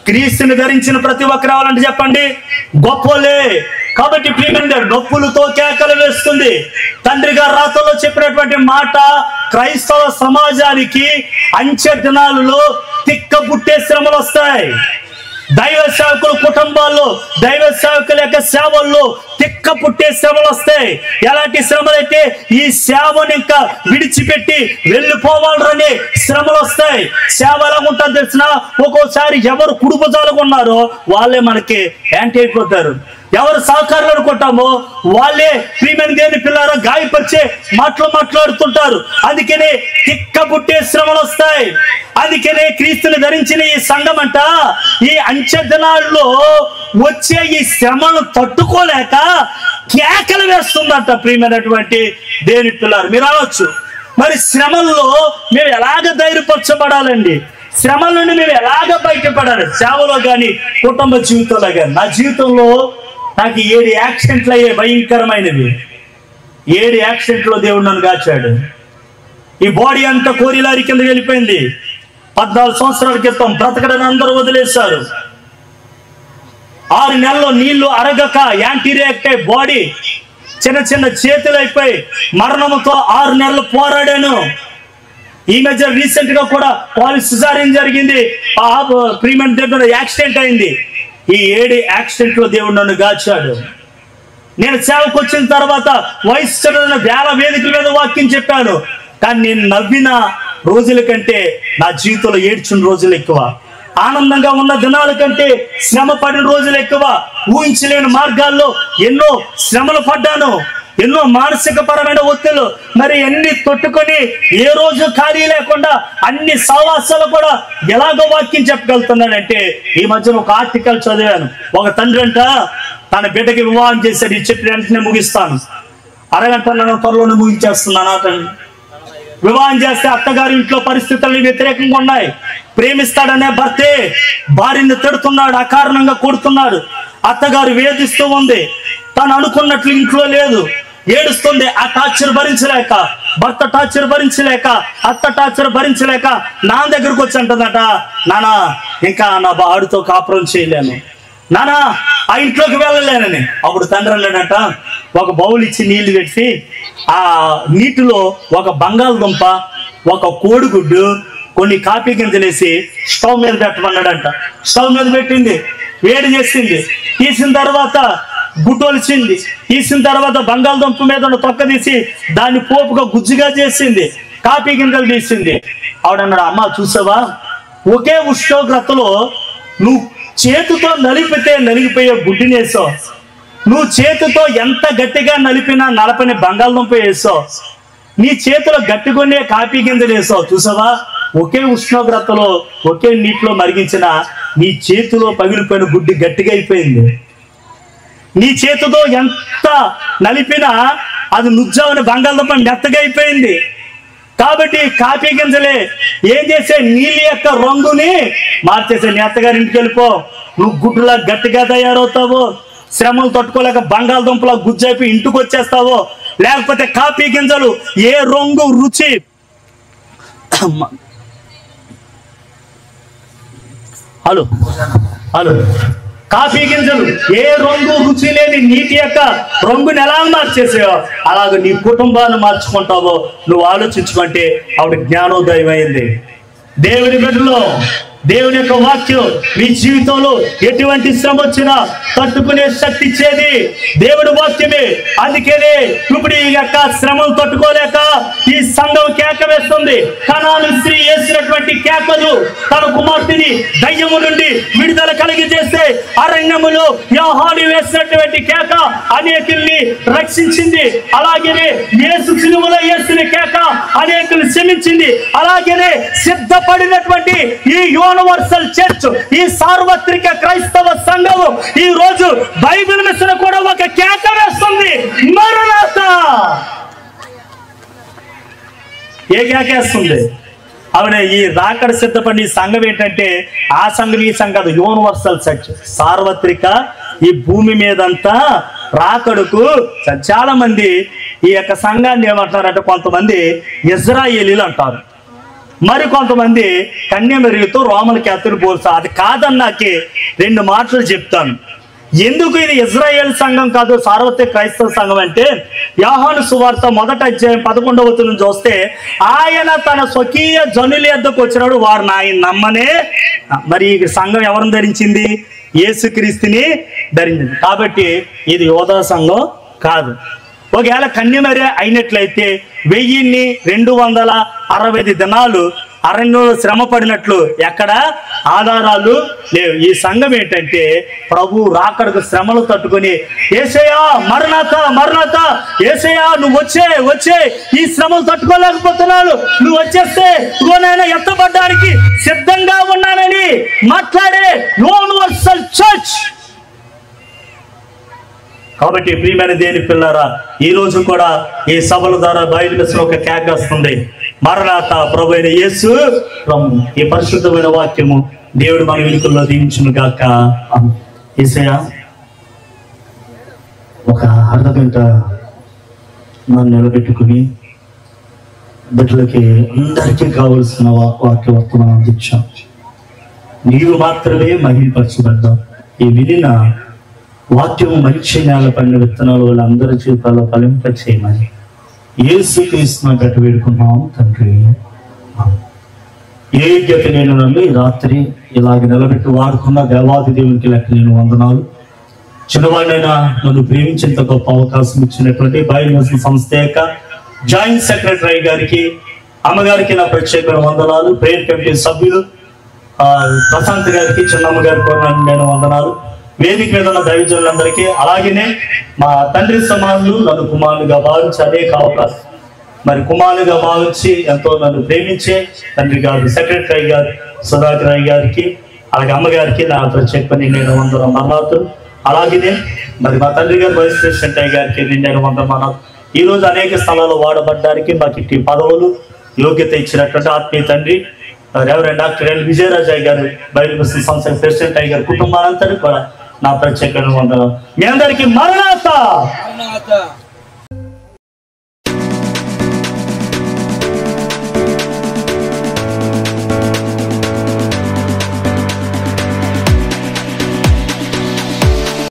క్రీస్తుని ధరించిన ప్రతి ఒక్కరు రావాలంటే చెప్పండి, గొప్పలే. కాబట్టి ప్రియమైన నొప్పులతో కేకలు వేస్తుంది. తండ్రి గారు రాతలో చెప్పినటువంటి మాట, క్రైస్తవ సమాజానికి అంచె దినాలలో తిక్క పుట్టే శ్రమలు వస్తాయి. దైవ సేవకుల కుటుంబాల్లో, దైవ సేవకుల యొక్క సేవల్లో తిక్క పుట్టే శ్రమలు వస్తాయి. ఎలాంటి శ్రమలు అయితే ఈ సేవను ఇంకా విడిచిపెట్టి వెళ్ళిపోవాలని శ్రమలు వస్తాయి. సేవ ఎలా ఉంటుంది తెలిసిన, ఒక్కోసారి ఎవరు కుడుపుజాలుగా ఉన్నారో వాళ్ళే మనకి యాంటీ అయిపోతారు. ఎవరు సహకారులు అనుకుంటామో వాళ్ళే ప్రియమైన దేవుని పిల్లారా గాయపరిచే మాట్లాడుతుంటారు. అందుకనే తిక్క పుట్టే శ్రమలు వస్తాయి. అందుకనే క్రీస్తుని ధరించిన ఈ సంఘం అంట ఈ అంచె దినాల్లో వచ్చే ఈ శ్రమను తట్టుకోలేక కేకలు వేస్తుందంట. ప్రియమైనటువంటి దేవుని పిల్లారు, మీరు అనొచ్చు, మరి శ్రమల్లో మేము ఎలాగ ధైర్యపరచబడాలండి? శ్రమల నుండి మేము ఎలాగ బయటపడాలి? సేవలో కానీ కుటుంబ జీవితంలో కానీ. నా జీవితంలో నాకు 7 యాక్సిడెంట్లు అయ్యాయి, భయంకరమైనవి. 7 యాక్సిడెంట్లో దేవుడు నన్ను కాచాడు. ఈ బాడీ అంతా కోరిలారి కింద వెళ్ళిపోయింది. 14 సంవత్సరాల క్రితం బ్రతకడని అందరూ వదిలేశారు. 6 నెలల్లో నీళ్లు అరగక యాంటీరియాక్ట్ అయి బాడీ చిన్న చిన్న చేతులు అయిపోయి మరణంతో 6 నెలలు పోరాడాను. ఈ మధ్య రీసెంట్ గా కూడా సిజారియన్ జరిగింది. ప్రీమెంట్ దగ్గర యాక్సిడెంట్ అయింది. ఈ 7 యాక్సిడెంట్ లో దేవుడు నన్ను గాచాడు. నేను సేవకు వచ్చిన తర్వాత వయసు చెందిన వేల వేదికల మీద వాక్యం చెప్పాను. కానీ నేను నవ్విన రోజుల కంటే నా జీవితంలో ఏడ్చిన రోజులు ఎక్కువ. ఆనందంగా ఉన్న దినాల కంటే శ్రమ పడిన రోజులు ఎక్కువ. ఊహించలేని మార్గాల్లో ఎన్నో శ్రమలు పడ్డాను, ఎన్నో మానసిక పరమైన ఒత్తిళ్లు. మరి అన్ని తొట్టుకొని ఏ రోజు ఖాళీ లేకుండా అన్ని సహవాసాలు కూడా ఎలాగో వాక్యం చెప్పగలుగుతున్నాడంటే, ఈ మధ్యన ఒక ఆర్టికల్ చదివాను. ఒక తండ్రి అంట తన బిడ్డకి వివాహం చేశాడు. ఈ చెప్పిన వెంటనే ముగిస్తాను, అరగంట త్వరలోనే ముగించేస్తున్నాను. అతను వివాహం చేస్తే అత్తగారి ఇంట్లో పరిస్థితులు వ్యతిరేకంగా ఉన్నాయి. ప్రేమిస్తాడనే భర్తే భార్యని తిడుతున్నాడు, అకారణంగా కొడుతున్నాడు. అత్తగారు వేధిస్తూ ఉంది. తను అనుకున్నట్లు ఇంట్లో లేదు, ఏడుస్తుంది. ఆ టార్చర్ భరించలేక, భర్త టార్చర్ భరించలేక, అత్త టార్చర్ భరించలేక నాన్న దగ్గరకు వచ్చి అంటుందట, నానా ఇంకా నా బాడుతో కాపురం చేయలేను, నానా ఆ ఇంట్లోకి వెళ్ళలేనని. అప్పుడు తండ్రి అన్నాడట, ఒక బౌల్ ఇచ్చి నీళ్లు పెట్టి ఆ నీటిలో ఒక బంగాళదుంప, ఒక కోడిగుడ్డు, కొన్ని కాఫీ గింజలేసి స్టవ్ మీద పెట్టమన్నాడంట. స్టవ్ మీద పెట్టింది, వేడి చేసింది. తీసిన తర్వాత గుట్టొలిచింది. తీసిన తర్వాత బంగాళదుంప మీద ఉన్న తొక్క తీసి దాన్ని పోపుగా గుజ్జుగా చేసింది. కాఫీ గింజలు తీసింది. ఆవిడన్నాడు, అమ్మ చూసావా, ఒకే ఉష్ణోగ్రతలో నువ్వు చేతితో నలిపితే నలిగిపోయే గుడ్డిని వేసావు, నువ్వు చేతితో ఎంత గట్టిగా నలపని బంగాళదుంప వేసావు, నీ చేతిలో గట్టికొనే కాఫీ గింజలు వేసావు. చూసావా, ఒకే ఉష్ణోగ్రతలో ఒకే నీటిలో మరిగించిన నీ చేతిలో పగిలిపోయిన గుడ్డి గట్టిగా అయిపోయింది. నీ చేతితో ఎంత నలిపినా అది నుజ్జావని బంగాళదుంప మెత్తగా అయిపోయింది. కాబట్టి కాఫీ గింజలే ఏం చేసే, నీళ్ళ యొక్క రంగుని మార్చేసే. నీ అత్తగారి ఇంటికి వెళ్ళిపో, నువ్వు గుడ్డులా గట్టిగా తయారవుతావు, శ్రమలు తట్టుకోలేక బంగాళదుంపలా గుజ్జైపోయి ఇంటికి వచ్చేస్తావో. లేకపోతే కాఫీ గింజలు ఏ రంగు రుచి, హలో కాఫీ గింజలు ఏ రంగు రుచి లేని నీటి యొక్క రంగుని ఎలా మార్చేసావో అలాగే నీ కుటుంబాన్ని మార్చుకుంటావో నువ్వు ఆలోచించుకుంటే ఆవిడ జ్ఞానోదయం అయింది. దేవుని బిడ్డలో దేవుని యొక్క వాక్యం మీ జీవితంలో ఎటువంటి శ్రమ వచ్చినా తట్టుకునే శక్తి ఇచ్చేది దేవుడి వాక్యమే. అందుకనే ఇప్పుడు ఈ యొక్క శ్రమను తట్టుకోలేక ఈ సంఘం కేక వేస్తుంది. కనాను స్త్రీ వేసినటువంటి కేకలు, తన కుమార్తెని దయ్యము నుండి విడుదల కలిగి చేస్తే అరణ్యములో యోహాను వేసినటువంటి కేక అనేకుల్ని రక్షించింది. అలాగనే యేసు సిలువలో వేసిన కేక అనేకులు క్షమించింది. అలాగనే సిద్ధపడినటువంటి ఈ యూనివర్సల్ చర్చ్, ఈ సార్వత్రిక క్రైస్తవ సంఘము ఈ రోజు బైబిల్ మిషన్ కూడా ఒక కేక వేస్తుంది, మరణాత. ఏ కేకేస్తుంది ఆవిడ? ఈ రాకడ సిద్ధపడిన సంఘం ఏంటంటే ఆ సంఘం ఈ సంఘం కాదు, యూనివర్సల్ చర్చ్, సార్వత్రిక. ఈ భూమి మీదంతా రాకడకు చాలా మంది ఈ యొక్క సంఘాన్ని ఏమంటారంటే, కొంతమంది ఇజ్రాయేలీలు అంటారు, మరి కొంతమంది కన్యమరితో రోమన్ క్యాథలిక్ పోల్స్తారు. అది కాదన్నాకే 2 మాటలు చెప్తాను. ఎందుకు ఇది ఇజ్రాయేల్ సంఘం కాదు సార్వత్రిక క్రైస్తవ సంఘం అంటే, యోహాను సువార్త 1వ అధ్యాయం 11వ వచనం చూస్తే, ఆయన తన స్వకీయ జనుల యొద్దకు వచ్చినాడు, వారు ఆయన నమ్మనే. మరి ఈ సంఘం ఎవరిని ధరించింది? యేసుక్రీస్తుని ధరించింది. కాబట్టి ఇది యోధా సంఘం కాదు. ఒకవేళ కన్యమరి అయినట్లయితే 1265 దినాలు అరణ్యంలో శ్రమ పడినట్లు ఎక్కడ ఆధారాలు లేవు. ఈ సంఘం ఏంటంటే ప్రభు రాకడకు శ్రమలు తట్టుకొని, యేసయ్యా మరణాత యేసయ్యా నువ్వు వచ్చే ఈ శ్రమలు తట్టుకోలేకపోతున్నాను, నువ్వు వచ్చేస్తే ఇగోనైనా ఎత్తబడ్డానికి సిద్ధంగా ఉన్నానని మాట్లాడే యూనివర్సల్ చర్చ్. కాబట్టి ప్రియమైన దేని పిల్లరా, ఈ రోజు కూడా ఈ సభల ద్వారా బైబిల్ ఒక కేక వస్తుంది, మరణాత ప్రభు అయిన యేసు రమ్ము. ఈ పరిశుద్ధమైన వాక్యము దేవుడు మన వెనుకల్లో దీవించును గాక. యేసయ్యా ఒక అర్ధగంట నన్ను నిలబెట్టుకుని బిడ్డలకి అందరికీ కావలసిన వాక్య వర్తమానం అందించాం. నీవు మాత్రమే మహిమపరచబడ్డావు. ఈ వినిన వాక్యం మంచి నేల పడిన విత్తనాలు వాళ్ళందరి జీవితాల్లో ఫలింప చేయమని యేసుక్రీస్తు గట్టి వేడుకున్నాం తండ్రి. ఏ గతి నేను నన్ను ఈ రాత్రి ఇలాగ నిలబెట్టి వాడుకున్న దేవాది దేవునికి లెక్క నేను వందనాలు. చిన్నవాడినైనా నన్ను ప్రేమించేంత గొప్ప అవకాశం ఇచ్చినటువంటి బైబిల్ సంస్థ యొక్క జాయింట్ సెక్రటరీ గారికి, అమ్మగారికి నా ప్రత్యేక వందనాలు. ప్రేయర్ కమిటీ సభ్యులు ప్రశాంత్ గారికి, చిన్నమ్మ గారికి నేను వందనాలు. వేదిక మీద ఉన్న దైవజనులందరికీ, అలాగనే మా తండ్రి సమానులు నన్ను కుమారులుగా భావించి అనేక అవకాశం మరి కుమారులుగా భావించి ఎంతో నన్ను ప్రేమించే తండ్రి గారు, సెక్రటరీ గారు సుధాకర్ రాయ్ గారికి, అలాగే అమ్మగారికి నా ప్రత్యేక నేను 100 మరణాలు. అలాగనే మరి మా తండ్రి గారు వైస్ ప్రెసిడెంట్ అయ్య గారికి నేను 100 మరణాలు. ఈ రోజు అనేక స్థలాల్లో వాడబడ్డానికి మాకు ఇట్టి పదవులు యోగ్యత ఇచ్చినటువంటి ఆత్మీయ తండ్రి రెవరెండ్ డాక్టర్ ఎల్ విజయరాజయ్య గారు, బైబిల్ మిషన్ సంస్థ ప్రెసిడెంట్ అయ్య గారు కుటుంబాలందరికీ కూడా నా ప్రత్యేక వందనాలు. మీ అందరికీ మరణాత.